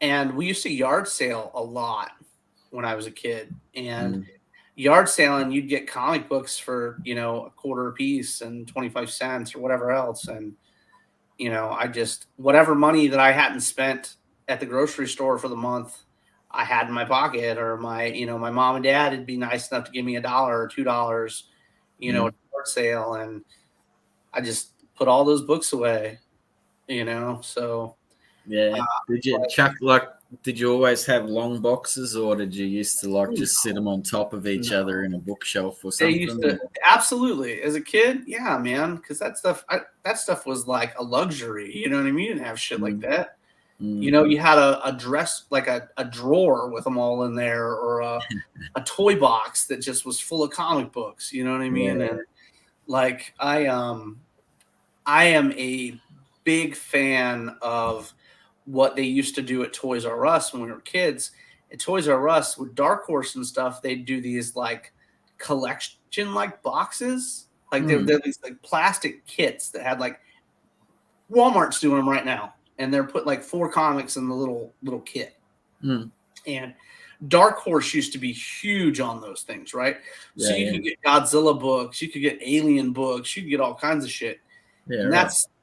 and we used to yard sale a lot when I was a kid. And yard sailing, you'd get comic books for, a quarter a piece and 25 cents or whatever else. And, whatever money that I hadn't spent at the grocery store for the month, I had in my pocket, or my mom and dad would be nice enough to give me $1 or $2, at yard sale. And I just put all those books away, so. Yeah. Did you always have long boxes, or did you used to just sit them on top of each other in a bookshelf or something? They used to, absolutely. As a kid, yeah, man, because that stuff was like a luxury. You know what I mean? You didn't have shit like that. You had a dress, like a drawer with them all in there, or a toy box that just was full of comic books. You know what I mean? Yeah. And like I am a big fan of what they used to do at Toys R Us when we were kids. At Toys R Us with Dark Horse and stuff, they'd do these like collection like boxes. Like they're these like plastic kits that had like Walmart's doing them right now. And they're put like 4 comics in the little kit. And Dark Horse used to be huge on those things, right? Yeah, so you could get Godzilla books, you could get Alien books, you could get all kinds of shit. Yeah, and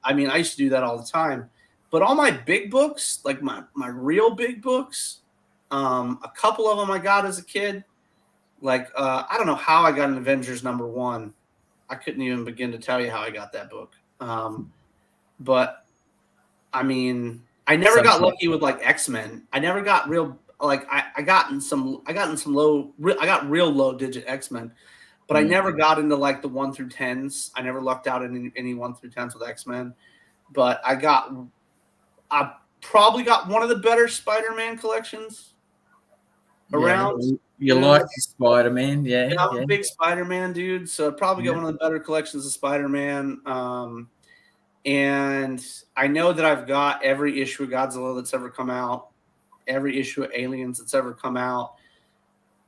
I used to do that all the time. But all my big books, like my real big books, a couple of them I got as a kid. Like, I don't know how I got an Avengers #1. I couldn't even begin to tell you how I got that book. But, I mean, I never got lucky with, like, X-Men. I never got real – like, I got real low-digit X-Men. But I never got into, like, the 1 through 10s. I never lucked out in any 1 through 10s with X-Men. But I probably got one of the better Spider-Man collections around. You like Spider-Man, yeah. I'm a big Spider-Man dude, so I probably got one of the better collections of Spider-Man. And I know that I've got every issue of Godzilla that's ever come out, every issue of Aliens that's ever come out.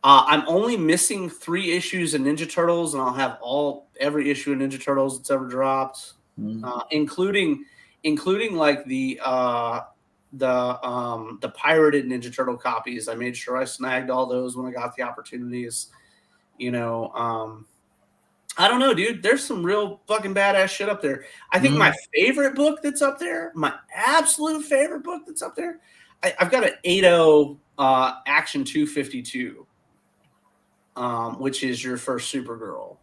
I'm only missing 3 issues of Ninja Turtles, and I'll have every issue of Ninja Turtles that's ever dropped, including like the pirated Ninja Turtle copies. I made sure I snagged all those when I got the opportunities. I don't know, dude. There's some real fucking badass shit up there. I think my favorite book that's up there, my absolute favorite book that's up there, I've got an 8.0 Action 252, which is your first Supergirl.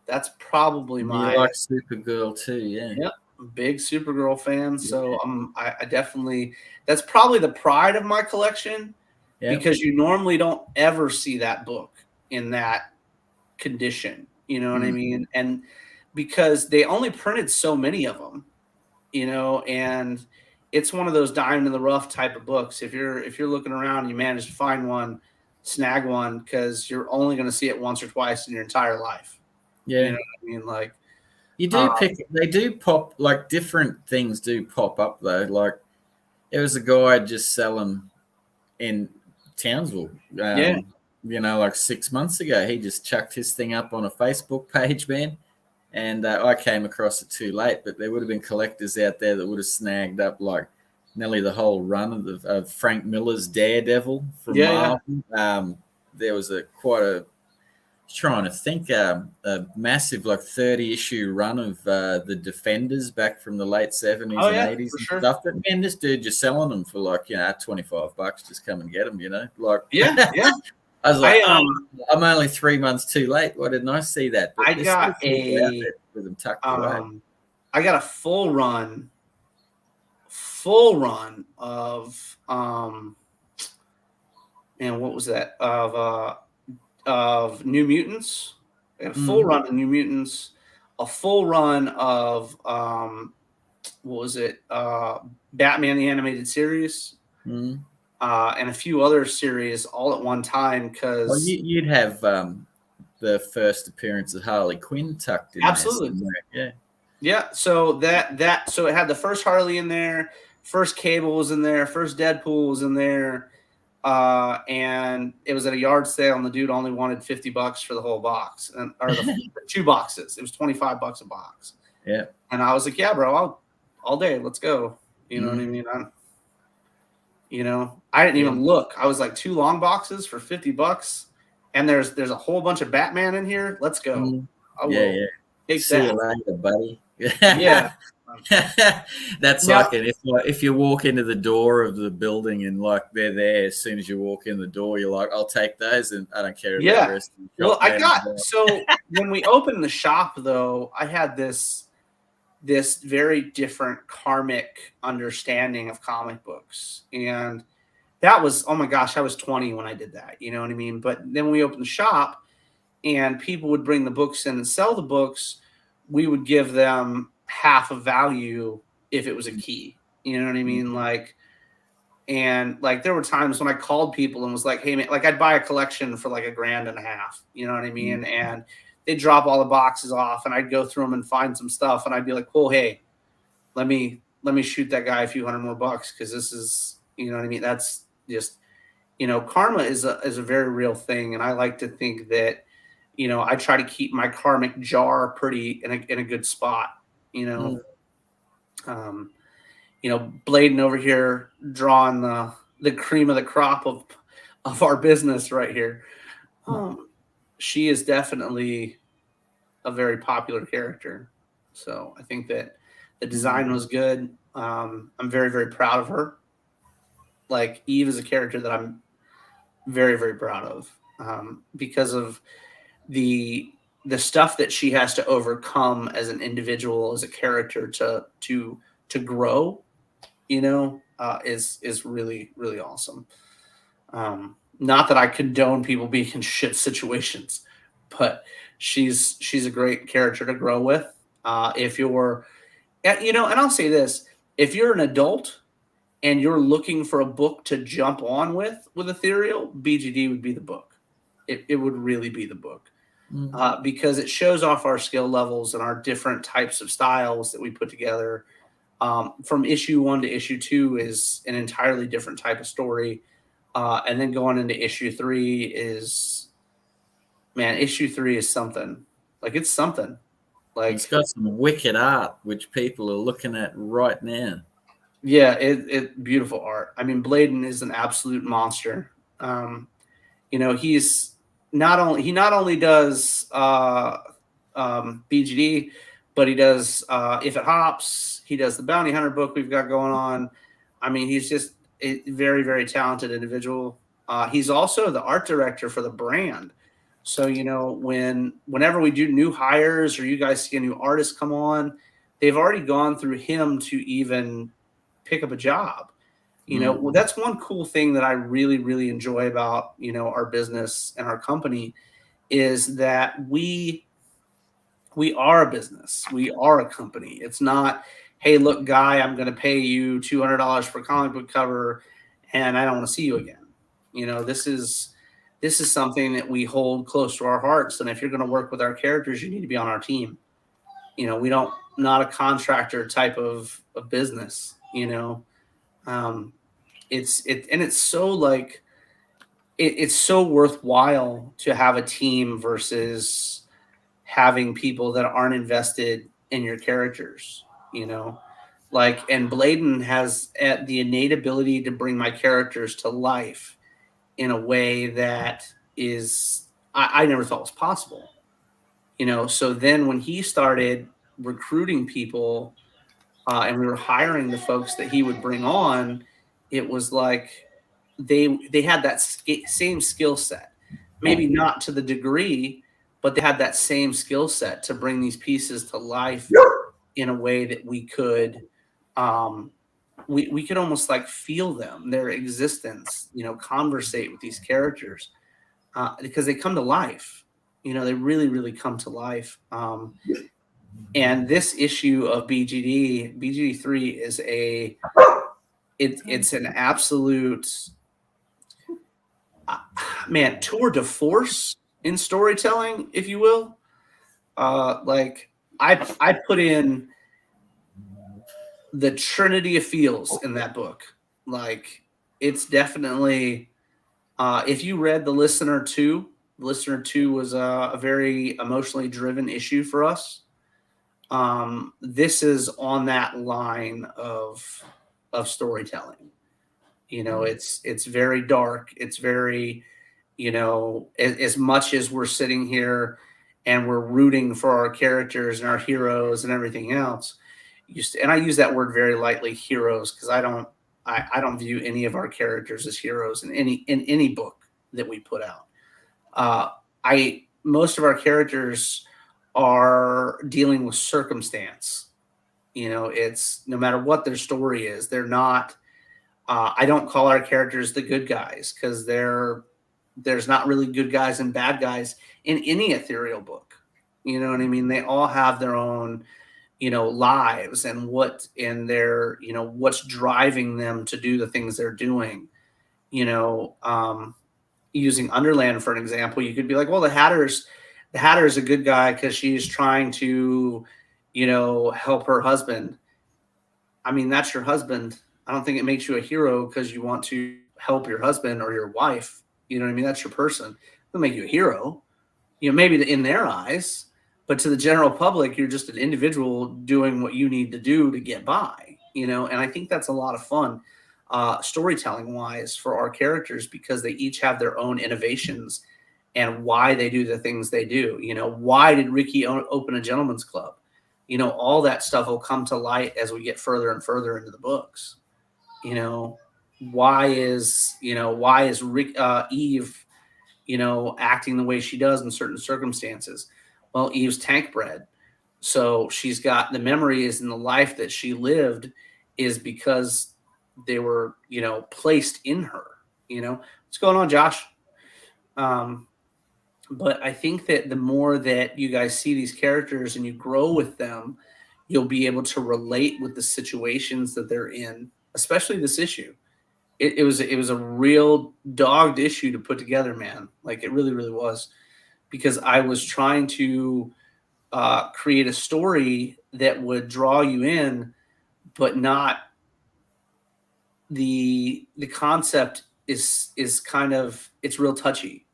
That's probably my. You like Supergirl too, yeah. Yep. Big Supergirl fan, so I definitely, that's probably the pride of my collection, because you normally don't ever see that book in that condition, you know what I mean? And because they only printed so many of them, and it's one of those diamond in the rough type of books. If you're looking around and you manage to find one, snag one, because you're only going to see it once or twice in your entire life. Yeah, you know what I mean? Like, you do they do pop, like different things do pop up though. Like there was a guy just selling in Townsville. Yeah. You know, like 6 months ago, he just chucked his thing up on a Facebook page, man. And I came across it too late, but there would have been collectors out there that would have snagged up like nearly the whole run of Frank Miller's Daredevil from Marvel. There was trying to think, a massive like 30-issue run of the Defenders back from the late 70s and 80s and stuff. But man, this dude just selling them for like, you know, $25. Just come and get them, you know, like I was like, I'm only 3 months too late. Why didn't I see that? But I got with them tucked away. I got a full run of man, what was that of New Mutants? I got a full run of New Mutants, a full run of what was it? Batman the Animated Series. And a few other series all at one time because you'd have the first appearance of Harley Quinn tucked in. Absolutely, yeah. So so it had the first Harley in there, first Cable was in there, first Deadpool was in there, and it was at a yard sale, and the dude only wanted $50 for the whole box, or the 2 boxes. It was $25 a box. Yeah, and I was like, yeah, bro, all day, let's go. You know what I mean? I didn't even look. I was like 2 long boxes for $50, and there's a whole bunch of Batman in here. Let's go. Take See you later, buddy. Yeah. That's like it. If you walk into the door of the building and like they're there as soon as you walk in the door, you're like, I'll take those, and I don't care about the rest of the shop. Well, so when we opened the shop, though, I had this very different karmic understanding of comic books. And that was, oh my gosh, I was 20 when I did that. You know what I mean? But then we opened the shop and people would bring the books in and sell the books. We would give them half of value if it was a key. You know what I mean? And there were times when I called people and was like, hey man, like I'd buy a collection for like $1.50. You know what I mean? And they'd drop all the boxes off and I'd go through them and find some stuff. And I'd be like, well, hey, let me shoot that guy a few $100 more. Cause this is, you know what I mean? That's just, karma is a very real thing. And I like to think that, I try to keep my karmic jar pretty in a good spot, Bladen over here drawing the cream of the crop of our business right here. She is definitely a very popular character. So I think that the design was good. I'm very, very proud of her. Like Eve is a character that I'm very, very proud of because of the stuff that she has to overcome as an individual, as a character to grow, is really, really awesome. Not that I condone people being in shit situations, but she's a great character to grow with. If you're, and I'll say this, if you're an adult and you're looking for a book to jump on with Ethereal, BGD would be the book. It would really be the book. Because it shows off our skill levels and our different types of styles that we put together. From issue 1 to issue 2 is an entirely different type of story. And then going into issue 3 is something. Like it's something. Like it's got some wicked art, which people are looking at right now. Yeah, it beautiful art. I mean, Bladen is an absolute monster. He's not only does BGD, but he does If It Hops. He does the Bounty Hunter book we've got going on. I mean, he's just a very, very talented individual. He's also the art director for the brand. So, whenever we do new hires or you guys see a new artist come on, they've already gone through him to even pick up a job. Well, that's one cool thing that I really, really enjoy about, our business and our company is that we are a business. We are a company. It's not, hey, look, guy, I'm going to pay you $200 for a comic book cover and I don't want to see you again. This is something that we hold close to our hearts. And if you're going to work with our characters, you need to be on our team. Not a contractor type of business, It's so like it's so worthwhile to have a team versus having people that aren't invested in your characters, you know. Like, and Bladen has the innate ability to bring my characters to life in a way that is I never thought was possible, you know. So then when he started recruiting people, and we were hiring the folks that he would bring on, it was like they had that same skill set, maybe not to the degree, but they had that same skill set to bring these pieces to life in a way that we could we could almost like feel them, their existence, you know, conversate with these characters, because they come to life, you know, they really, really come to life. And this issue of BGD3 is it's an absolute man, tour de force in storytelling, if you will. Like I put in the Trinity of Feels in that book. Like, it's definitely if you read The Listener 2, The Listener 2 was a very emotionally driven issue for us. This is on that line of storytelling. You know, it's very dark. It's very, you know, as much as we're sitting here and we're rooting for our characters and our heroes and everything else. And I use that word very lightly, heroes, because I don't view any of our characters as heroes in any book that we put out. Most of our characters are dealing with circumstance. You know, it's no matter what their story is, they're not. I don't call our characters the good guys, because there's not really good guys and bad guys in any ethereal book. You know what I mean? They all have their own, you know, lives and you know, what's driving them to do the things they're doing. You know, using Underland for an example, you could be like, well, the Hatter's a good guy because she's trying to, you know, help her husband. I mean, that's your husband. I don't think it makes you a hero because you want to help your husband or your wife. You know what I mean? That's your person. It doesn't make you a hero. You know, maybe in their eyes, but to the general public, you're just an individual doing what you need to do to get by, you know? And I think that's a lot of fun, storytelling wise, for our characters, because they each have their own innovations and why they do the things they do. You know, why did Ricky open a gentleman's club? You know, all that stuff will come to light as we get further and further into the books. You know, why is Eve, you know, acting the way she does in certain circumstances? Well, Eve's tank bred. So she's got the memories and the life that she lived is because they were, you know, placed in her, you know. What's going on, Josh? But I think that the more that you guys see these characters and you grow with them, you'll be able to relate with the situations that they're in, especially this issue. It was a real dogged issue to put together, man. Like, it really, really was, because I was trying to create a story that would draw you in, but not the concept is kind of, it's real touchy.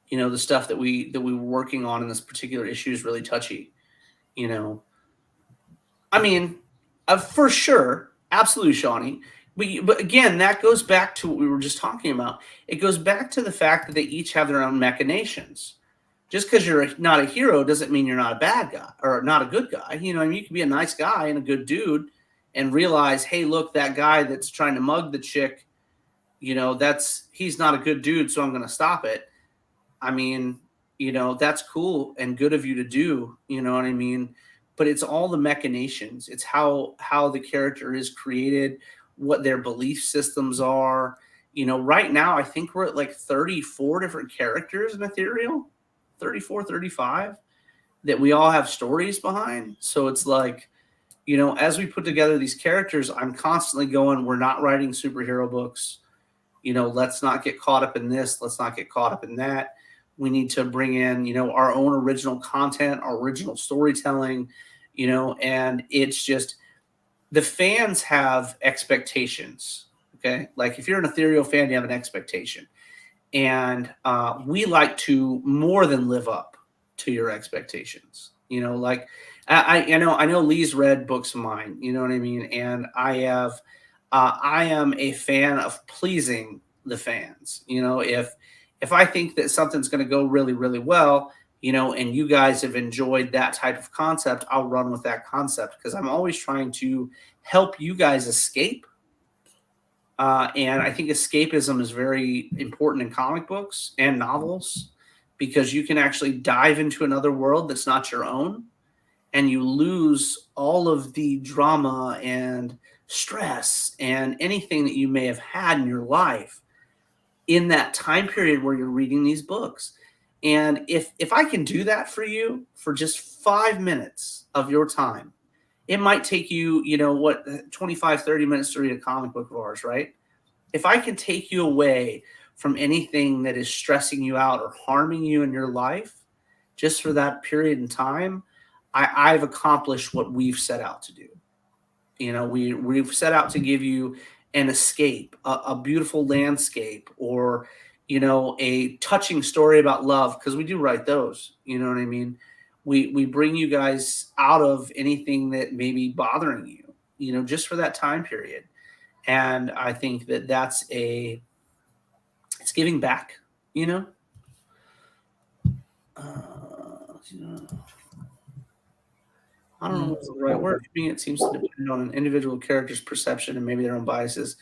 You know, the stuff that we were working on in this particular issue is really touchy. You know, I mean, for sure, absolutely, Shawnee. But again, that goes back to what we were just talking about. It goes back to the fact that they each have their own machinations. Just because you're not a hero doesn't mean you're not a bad guy or not a good guy. You know, I mean, you can be a nice guy and a good dude and realize, hey, look, that guy that's trying to mug the chick, you know, he's not a good dude, so I'm going to stop it. I mean, you know, that's cool and good of you to do, you know what I mean? But it's all the machinations. It's how the character is created, what their belief systems are. You know, right now, I think we're at like 34 different characters in Ethereal, 34, 35, that we all have stories behind. So it's like, you know, as we put together these characters, I'm constantly going, we're not writing superhero books. You know, let's not get caught up in this. Let's not get caught up in that. We need to bring in, you know, our own original content, our original storytelling, you know, and it's just, the fans have expectations. Okay. Like, if you're an Ethereal fan, you have an expectation. And we like to more than live up to your expectations. Like I know Leigh's read books of mine, you know what I mean? And I am a fan of pleasing the fans. If I think that something's going to go really, really well, and you guys have enjoyed that type of concept, I'll run with that concept because I'm always trying to help you guys escape. And I think escapism is very important in comic books and novels because you can actually dive into another world that's not your own, and you lose all of the drama and stress and anything that you may have had in your life in that time period where you're reading these books. And if I can do that for you for just 5 minutes of your time, it might take you, 25, 30 minutes to read a comic book of ours, right? If I can take you away from anything that is stressing you out or harming you in your life, just for that period in time, I've accomplished what we've set out to do. We've set out to give you an escape, a beautiful landscape, or a touching story about love, because we do write those. You know what I mean? We bring you guys out of anything that may be bothering you, just for that time period. And I think that it's giving back. I don't know what's the right word. For me, it seems to depend on an individual character's perception and maybe their own biases.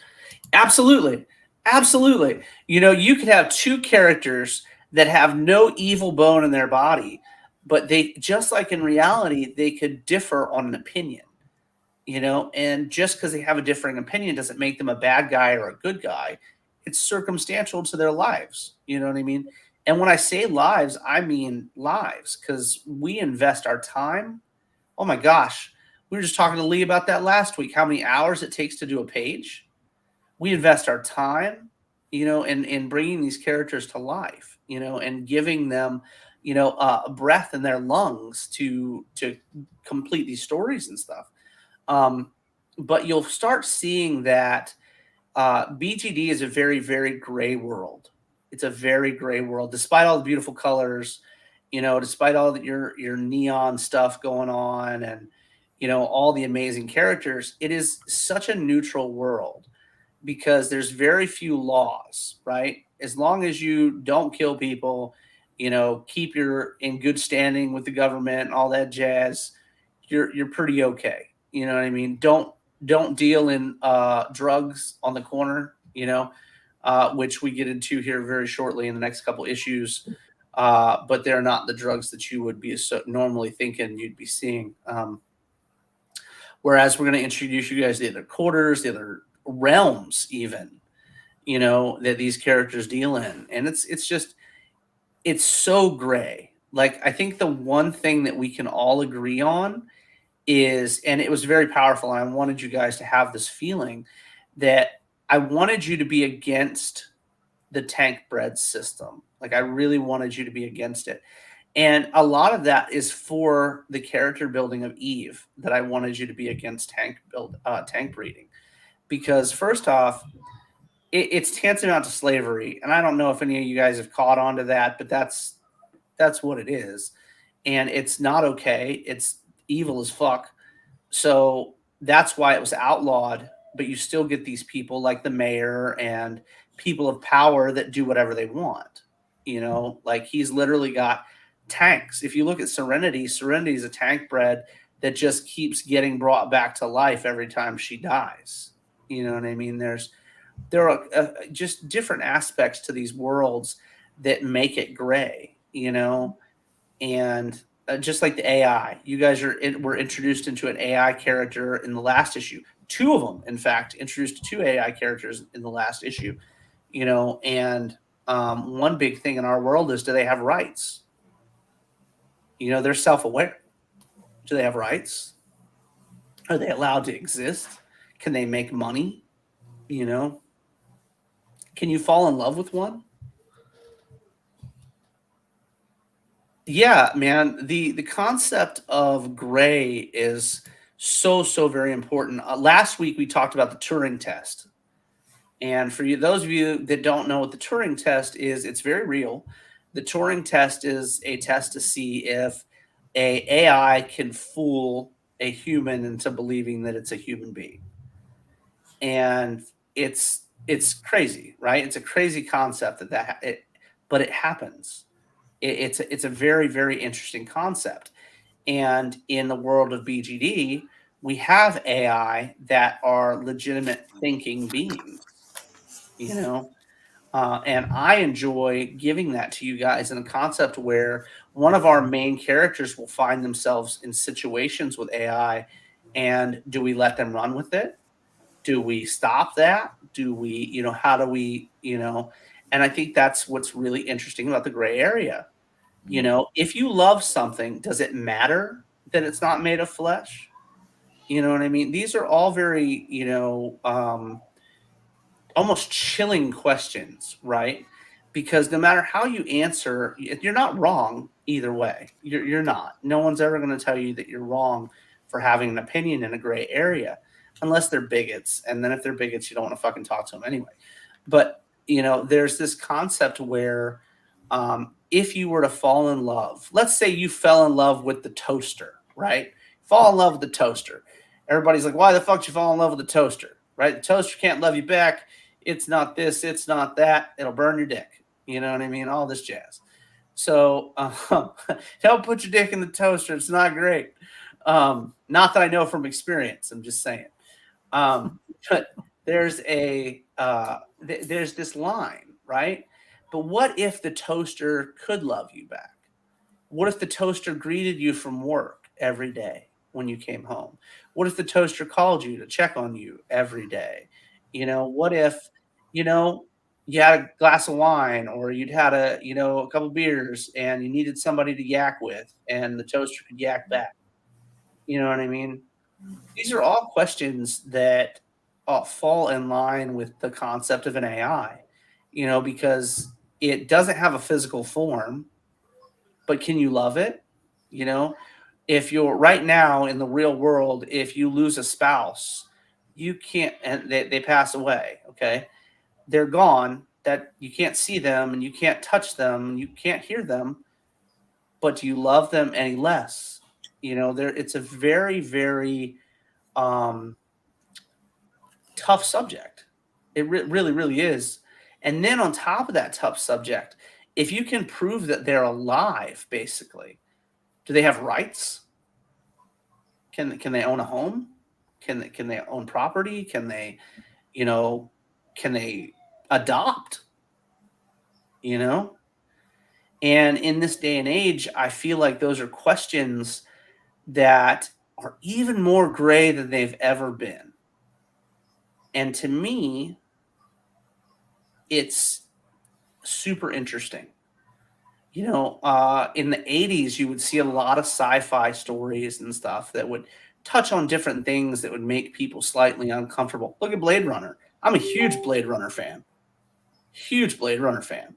Absolutely. Absolutely. You could have two characters that have no evil bone in their body, but they, just like in reality, they could differ on an opinion, and just because they have a differing opinion doesn't make them a bad guy or a good guy. It's circumstantial to their lives. You know what I mean? And when I say lives, I mean lives, because we invest our time. Oh my gosh. We were just talking to Leigh about that last week, how many hours it takes to do a page. We invest our time, in bringing these characters to life, and giving them, a breath in their lungs to complete these stories and stuff. But you'll start seeing that BGD is a very, very gray world. It's a very gray world, despite all the beautiful colors, despite all your neon stuff going on, and all the amazing characters. It is such a neutral world because there's very few laws, right? As long as you don't kill people, keep your in good standing with the government and all that jazz, you're pretty okay. You know what I mean? Don't deal in drugs on the corner, which we get into here very shortly in the next couple issues. But they're not the drugs that you would be normally thinking you'd be seeing. Whereas we're going to introduce you guys to the other quarters, the other realms, even, that these characters deal in. And it's so gray. Like, I think the one thing that we can all agree on is, and it was very powerful, and I wanted you guys to have this feeling that I wanted you to be against the tank bread system. Like, I really wanted you to be against it. And a lot of that is for the character building of Eve, that I wanted you to be against tank breeding. Because first off, it's tantamount to slavery. And I don't know if any of you guys have caught on to that, but that's what it is. And it's not okay. It's evil as fuck. So that's why it was outlawed. But you still get these people like the mayor and people of power that do whatever they want. Like, he's literally got tanks. If you look at Serenity is a tank bred that just keeps getting brought back to life every time she dies. You know what I mean? There are just different aspects to these worlds that make it gray, and just like the AI, you guys were introduced into an AI character in the last issue. Two of them, in fact, introduced two AI characters in the last issue, and one big thing in our world is, do they have rights? They're self-aware. Do they have rights? Are they allowed to exist? Can they make money? Can you fall in love with one? Yeah, man. The concept of gray is so very important. Last week we talked about the Turing test. And for you, those of you that don't know what the Turing test is, it's very real. The Turing test is a test to see if a AI can fool a human into believing that it's a human being. And it's crazy, right? It's a crazy concept but it happens. It's a very, very interesting concept. And in the world of BGD, we have AI that are legitimate thinking beings, you know, and I enjoy giving that to you guys in a concept where one of our main characters will find themselves in situations with AI. And do we let them run with it? Do we stop that? Do we, how do we, and I think that's what's really interesting about the gray area. If you love something, does it matter that it's not made of flesh? You know what I mean? These are all very, almost chilling questions, right? Because no matter how you answer, you're not wrong either way. You're not. No one's ever going to tell you that you're wrong for having an opinion in a gray area, unless they're bigots. And then if they're bigots, you don't want to fucking talk to them anyway. But, there's this concept where if you were to fall in love, let's say you fell in love with the toaster, right? Fall in love with the toaster. Everybody's like, why the fuck did you fall in love with the toaster, right? The toaster can't love you back. It's not this, it's not that. It'll burn your dick. You know what I mean? All this jazz. So don't put your dick in the toaster. It's not great. Not that I know from experience. I'm just saying. But there's this line, right? But what if the toaster could love you back? What if the toaster greeted you from work every day when you came home? What if the toaster called you to check on you every day? What if, you had a glass of wine or you'd had a couple beers and you needed somebody to yak with and the toaster could yak back? You know what I mean? These are all questions that fall in line with the concept of an AI, because it doesn't have a physical form, but can you love it? If you're right now in the real world, if you lose a spouse, you can't, and they pass away. Okay. They're gone, that you can't see them and you can't touch them and you can't hear them, but do you love them any less? It's a very, very tough subject. It really, really is. And then on top of that tough subject, if you can prove that they're alive, basically, do they have rights? Can they own a home? Can they own property? Can they adopt? And in this day and age, I feel like those are questions that are even more gray than they've ever been. And to me, it's super interesting. In the 80s, you would see a lot of sci-fi stories and stuff that would touch on different things that would make people slightly uncomfortable. Look at Blade Runner. I'm a huge Blade Runner fan. Huge Blade Runner fan.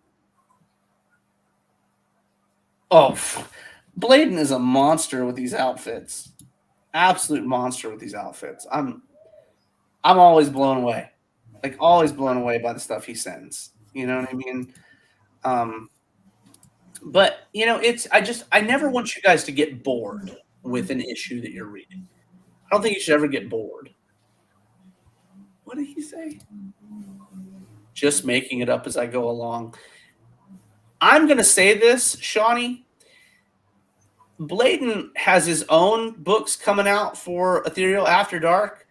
Oh, Bladen is a monster with these outfits. Absolute monster with these outfits. I'm always blown away. Like always blown away by the stuff he sends. You know what I mean? But I never want you guys to get bored with an issue that you're reading. I don't think you should ever get bored. What did he say? Just making it up as I go along. I'm going to say this, Shawnee. Bladen has his own books coming out for Ethereal After Dark,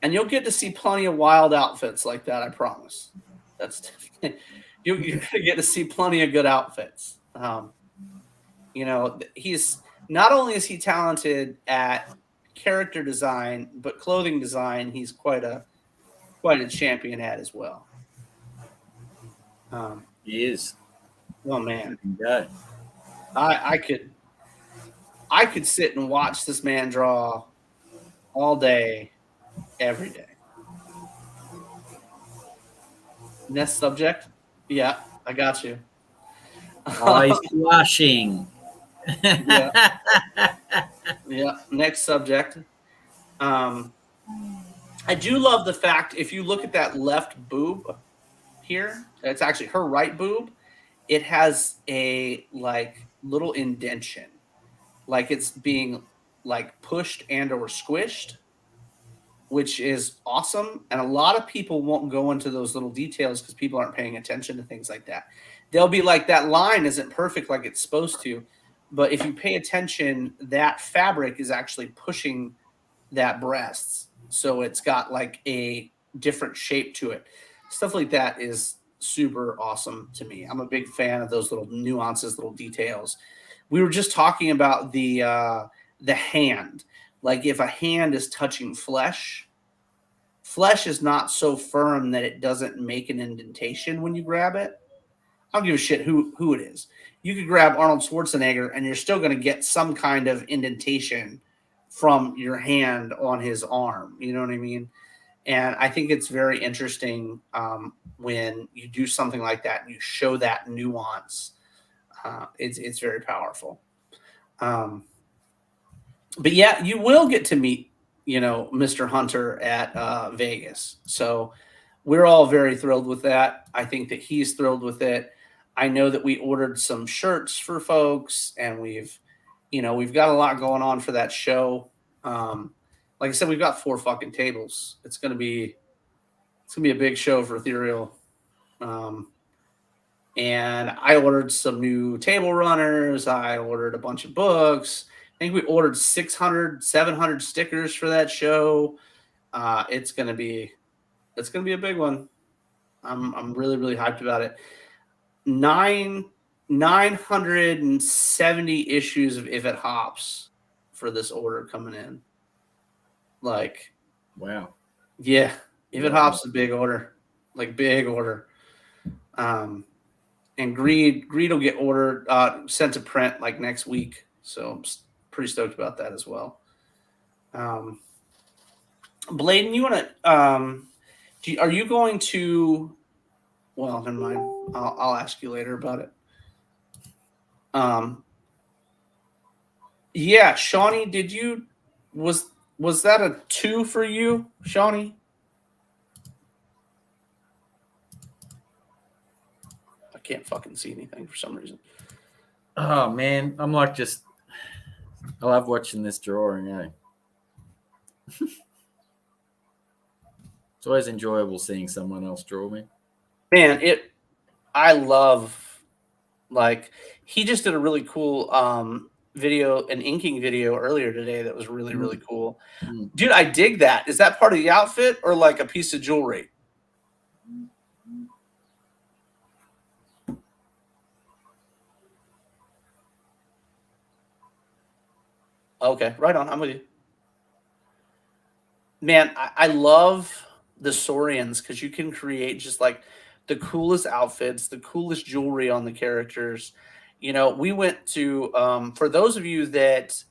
and you'll get to see plenty of wild outfits like that, I promise. You're going to get to see plenty of good outfits. He's not only is he talented at character design, but clothing design, he's quite a champion at as well. He is. Oh man, yeah. I could sit and watch this man draw all day, every day. Next subject. Yeah, I got you. Oh, he's blushing. Yeah. Next subject. I do love the fact, if you look at that left boob here, it's actually her right boob. It has a like little indentation, like it's being like pushed and or squished, which is awesome. And a lot of people won't go into those little details because people aren't paying attention to things like that. They'll be like, that line isn't perfect like it's supposed to. But if you pay attention, that fabric is actually pushing that breasts. So it's got like a different shape to it. Stuff like that is super awesome to me. I'm a big fan of those little nuances, little details. We were just talking about the hand. Like if a hand is touching flesh, flesh is not so firm that it doesn't make an indentation when you grab it. I don't give a shit who it is. You could grab Arnold Schwarzenegger and you're still going to get some kind of indentation from your hand on his arm. You know what I mean? And I think it's very interesting when you do something like that and you show that nuance. It's very powerful. But yeah, you will get to meet, Mr. Hunter at Vegas. So we're all very thrilled with that. I think that he's thrilled with it. I know that we ordered some shirts for folks, and we've got a lot going on for that show. Like I said, we've got 4 fucking tables. It's gonna be a big show for Ethereal. And I ordered some new table runners. I ordered a bunch of books. I think we ordered 600, 700 stickers for that show. It's gonna be a big one. I'm really, really hyped about it. 970 issues of If It Hops for this order coming in. Like, wow. Yeah. If It Hops is a big order. Like big order. And Greed will get ordered, sent to print like next week. So I'm pretty stoked about that as well. Bladen, you want to? Are you going to? Well, never mind. I'll ask you later about it. Yeah, Shawnee, did you? Was that a 2 for you, Shawnee? I can't fucking see anything for some reason. Oh man, I'm like I love watching this drawing, eh? It's always enjoyable seeing someone else draw me. Man, I love, like, he just did a really cool video, an inking video earlier today that was really, really cool. Dude, I dig that. Is that part of the outfit or like a piece of jewelry? Okay, right on. I'm with you. Man, I love the Saurians because you can create just like the coolest outfits, the coolest jewelry on the characters. We went to, for those of you that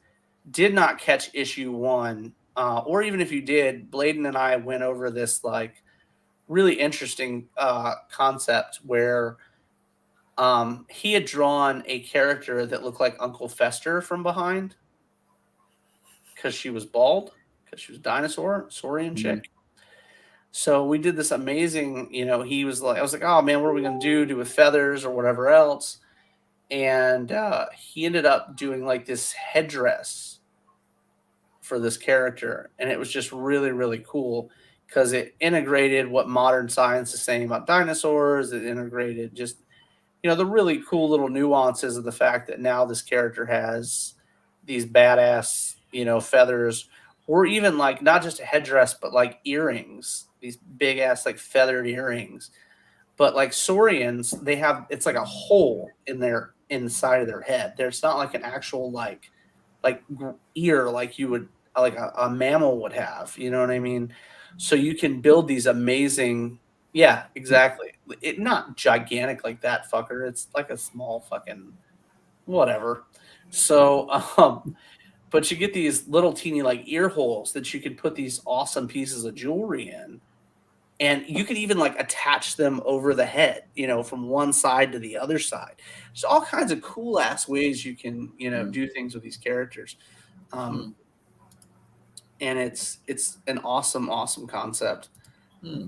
did not catch issue 1, or even if you did, Bladen and I went over this like really interesting concept where he had drawn a character that looked like Uncle Fester from behind because she was bald, because she was Saurian chick. So we did this amazing, he was like, I was like, oh man, what are we going to do with feathers or whatever else? And he ended up doing like this headdress for this character. And it was just really, really cool because it integrated what modern science is saying about dinosaurs. It integrated just, the really cool little nuances of the fact that now this character has these badass, feathers, or even like not just a headdress, but like earrings, these big ass like feathered earrings. But like Saurians, it's like a hole inside of their head. There's not like an actual like ear like you would like a mammal would have. You know what I mean? So you can build these amazing. Yeah, exactly. It not gigantic like that fucker. It's like a small fucking whatever. So, but you get these little teeny like ear holes that you could put these awesome pieces of jewelry in. And you could even like attach them over the head, from one side to the other side. There's all kinds of cool ass ways you can, do things with these characters. and it's an awesome concept. Hmm.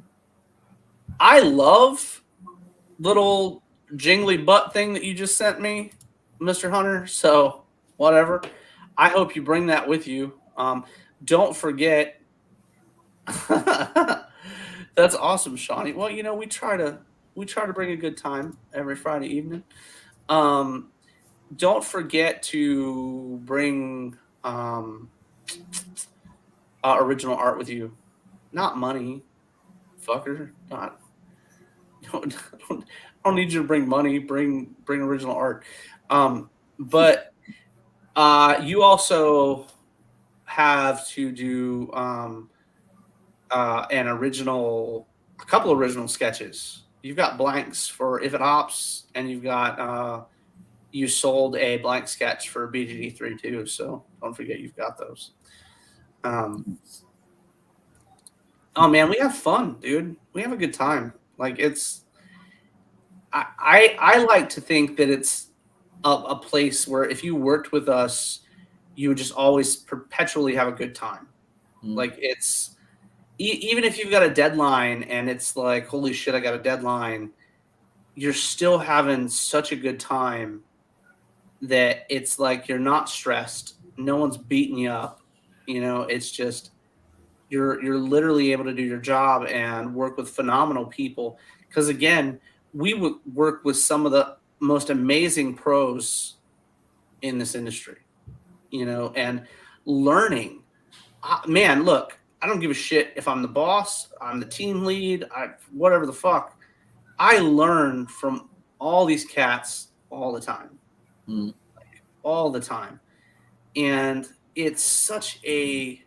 I love little jingly butt thing that you just sent me, Mr. Hunter. So whatever. I hope you bring that with you. Don't forget. That's awesome, Shawnee. Well, we try to bring a good time every Friday evening. Don't forget to bring original art with you. Not money, fucker. Not. Don't, don't need you to bring money. Bring original art. But you also have to do a couple original sketches. You've got blanks for If It Hops, and you've got you sold a blank sketch for BGD3 too. So don't forget you've got those. Oh man, we have fun, dude. We have a good time. Like I like to think that it's a place where if you worked with us, you would just always perpetually have a good time. Like it's even if you've got a deadline and it's like, holy shit, I got a deadline, you're still having such a good time that it's like you're not stressed. No one's beating you up. It's just you're literally able to do your job and work with phenomenal people. Because again, we would work with some of the most amazing pros in this industry, and learning. Man, look, I don't give a shit if I'm the boss, I'm the team lead, whatever the fuck. I learn from all these cats all the time. Like, all the time. And it's such a,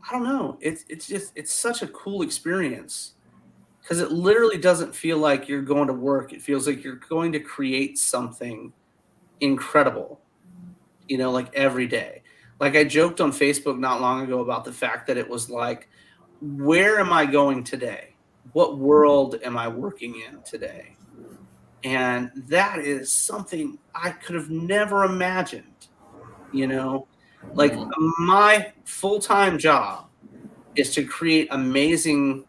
I don't know, it's such a cool experience because it literally doesn't feel like you're going to work. It feels like you're going to create something incredible, like every day. Like I joked on Facebook not long ago about the fact that it was like, where am I going today? What world am I working in today? And that is something I could have never imagined, like my full-time job is to create amazing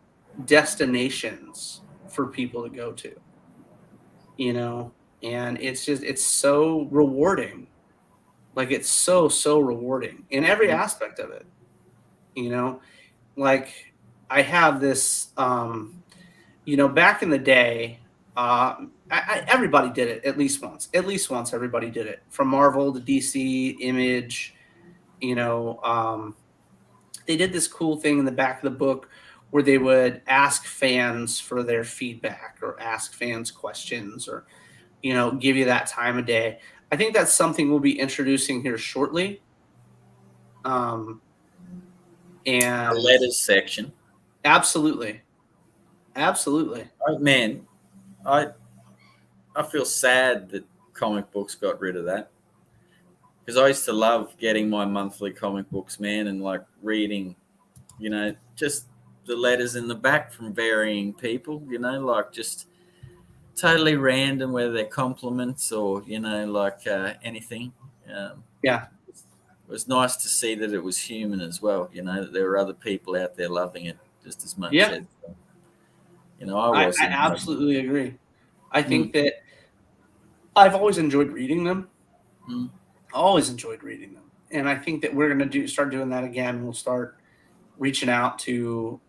destinations for people to go to, and it's so rewarding. Like it's so rewarding in every aspect of it, like I have this, back in the day, everybody did it at least once. At least once, everybody did it. From Marvel to DC, Image, they did this cool thing in the back of the book where they would ask fans for their feedback or ask fans questions or, give you that time of day. I think that's something we'll be introducing here shortly. And a letters section. Absolutely. Oh, man, I feel sad that comic books got rid of that because I used to love getting my monthly comic books, man, and like reading, just the letters in the back from varying people, like just totally random, whether they're compliments or anything. Yeah. It was nice to see that it was human as well. That there were other people out there loving it just as much. Yeah. I absolutely agree. I think that I've always enjoyed reading them. Always enjoyed reading them. And I think that we're going to start doing that again. We'll start reaching out to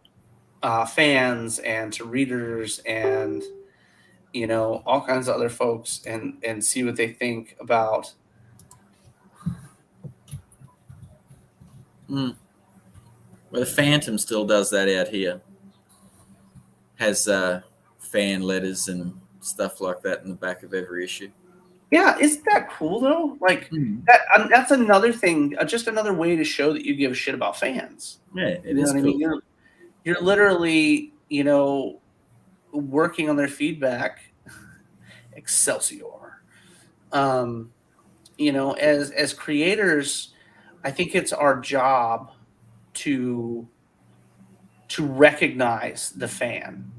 fans and to readers and, all kinds of other folks and see what they think about. Well, the Phantom still does that out here. Has fan letters and stuff like that in the back of every issue. Yeah, isn't that cool though? Like that's another thing, just another way to show that you give a shit about fans. Yeah, it is cool. I mean? You're literally, working on their feedback. Excelsior. As creators, I think it's our job to recognize the fan.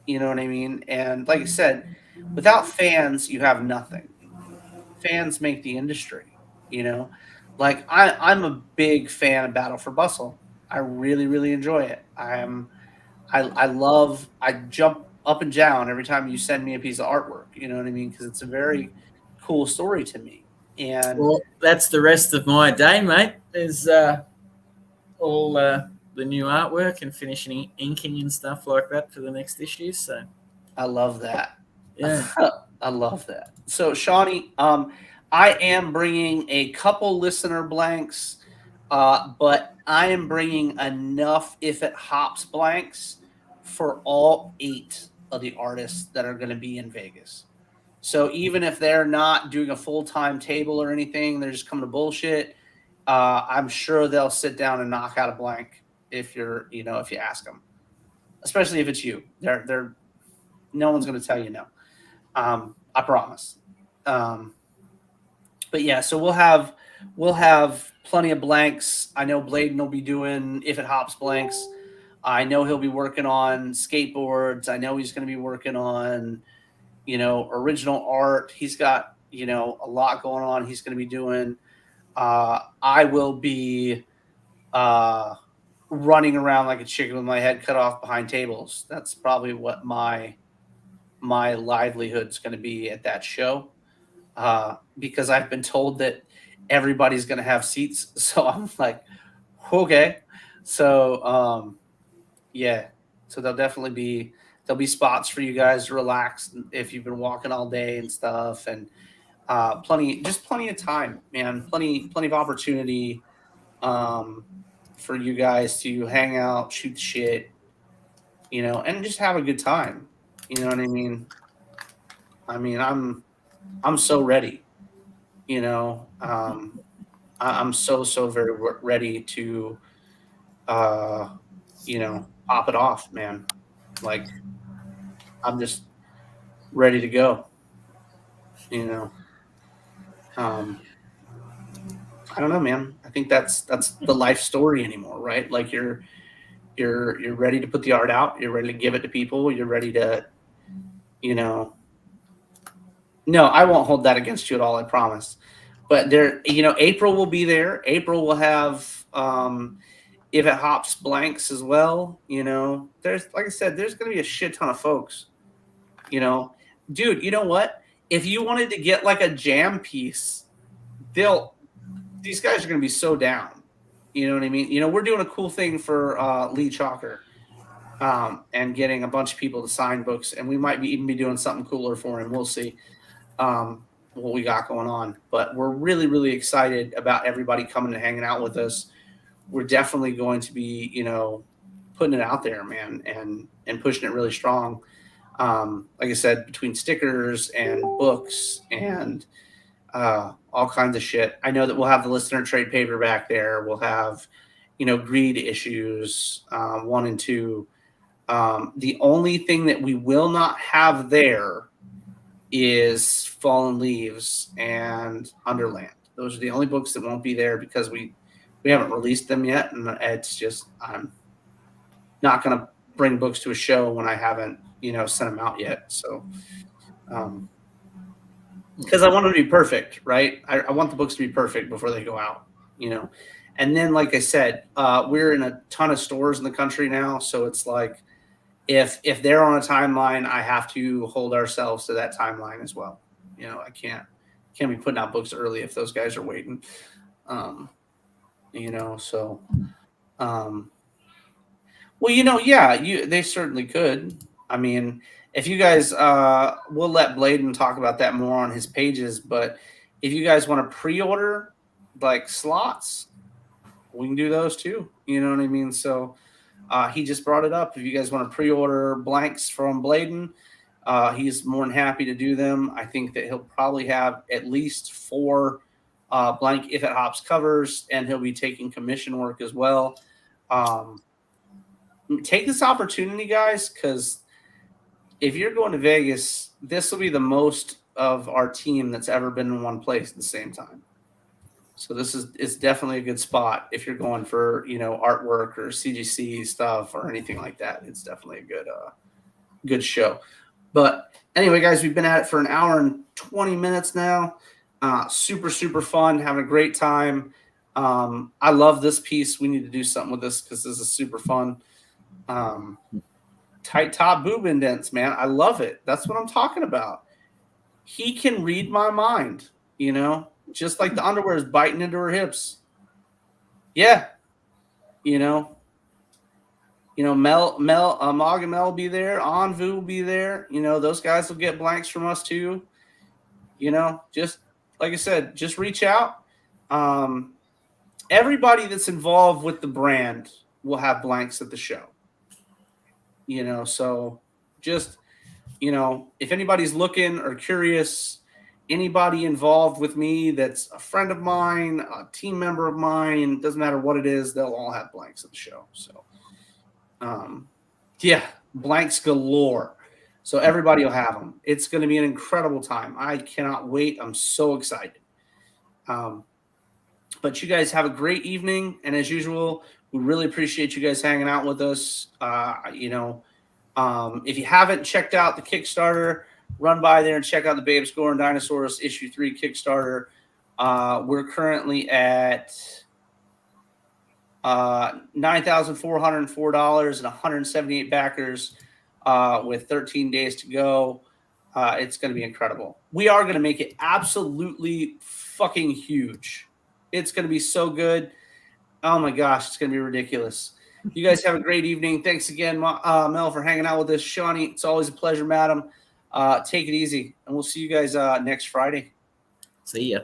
You know what I mean? And like I said, without fans, you have nothing. Fans make the industry, Like I'm a big fan of Battle for Bustle. I really, really enjoy it. I jump up and down every time you send me a piece of artwork. You know what I mean? Because it's a very cool story to me. And well, that's the rest of my day, mate. There's all the new artwork and finishing inking and stuff like that for the next issue. So I love that. yeah. I love that. So, Shawnee, I am bringing a couple listener blanks, but I am bringing enough if it hops blanks for all 8 of the artists that are going to be in Vegas. So even if they're not doing a full-time table or anything, they're just coming to bullshit. I'm sure they'll sit down and knock out a blank if if you ask them, especially if it's you. They're no one's going to tell you no. I promise. But yeah, so we'll have plenty of blanks. I know Bladen will be doing if it hops blanks. I know he'll be working on skateboards. I know he's going to be working on, original art. He's got, a lot going on. He's going to be doing. I will be running around like a chicken with my head cut off behind tables. That's probably what my livelihood's going to be at that show, because I've been told that everybody's going to have seats. So I'm like, okay. So yeah, so there'll be spots for you guys to relax if you've been walking all day and stuff, and plenty of time, man. Plenty of opportunity for you guys to hang out, shoot the shit, and just have a good time. You know what I mean? I'm so ready. I'm so very ready to pop it off, man. Like I'm just ready to go. I don't know, man. I think that's the life story anymore, right? Like you're ready to put the art out. You're ready to give it to people. You're ready to, No, I won't hold that against you at all. I promise. But April will be there. April will have, if it hops blanks as well. There's, like I said, there's going to be a shit ton of folks. Dude, you know what? If you wanted to get like a jam piece, these guys are going to be so down. You know what I mean? We're doing a cool thing for Lee Chalker, and getting a bunch of people to sign books, and we might even be doing something cooler for him. We'll see what we got going on. But we're really, really excited about everybody coming and hanging out with us. We're definitely going to be, putting it out there, man, and pushing it really strong. Like I said, between stickers and books and all kinds of shit. I know that we'll have the listener trade paperback there. We'll have, Greed issues 1 and 2. The only thing that we will not have there is Fallen Leaves and Underland. Those are the only books that won't be there because we haven't released them yet, and it's just I'm not going to bring books to a show when I haven't sent them out yet. So because I want them to be perfect, right? I want the books to be perfect before they go out, and then like I said, we're in a ton of stores in the country now, so it's like if they're on a timeline, I have to hold ourselves to that timeline as well. I can't be putting out books early if those guys are waiting. So well, yeah, they certainly could. I mean, if you guys we'll let Bladen talk about that more on his pages, but if you guys want to pre-order like slots, we can do those too. You know what I mean? So he just brought it up. If you guys want to pre-order blanks from Bladen, he's more than happy to do them. I think that he'll probably have at least 4 blank If It Hops covers, and he'll be taking commission work as well. Take this opportunity, guys, because if you're going to Vegas, this will be the most of our team that's ever been in one place at the same time. So it's definitely a good spot if you're going for artwork or CGC stuff or anything like that. It's definitely a good show. But anyway, guys, we've been at it for an hour and 20 minutes now. Super fun, having a great time. I love this piece. We need to do something with this because this is super fun. Tight top boob indents, man. I love it. That's what I'm talking about. He can read my mind, you know, just like the underwear is biting into her hips. Yeah. Mog and Mel will be there. Anvu will be there. Those guys will get blanks from us too. Just like I said, just reach out. Everybody that's involved with the brand will have blanks at the show. So just, if anybody's looking or curious, anybody involved with me that's a friend of mine, a team member of mine, doesn't matter what it is, they'll all have blanks at the show. So, yeah, blanks galore. So everybody will have them. It's going to be an incredible time. I cannot wait. I'm so excited. But you guys have a great evening. And as usual, we really appreciate you guys hanging out with us. If you haven't checked out the Kickstarter, run by there and check out the Babes, Gore, and Dinosaurs issue 3 Kickstarter. We're currently at $9,404 and 178 backers with 13 days to go. It's going to be incredible. We are going to make it absolutely fucking huge. It's going to be so good. Oh my gosh, it's going to be ridiculous. You guys have a great evening. Thanks again, Mel, for hanging out with us. Shawnee, it's always a pleasure, madam. Take it easy, and we'll see you guys next Friday. See ya.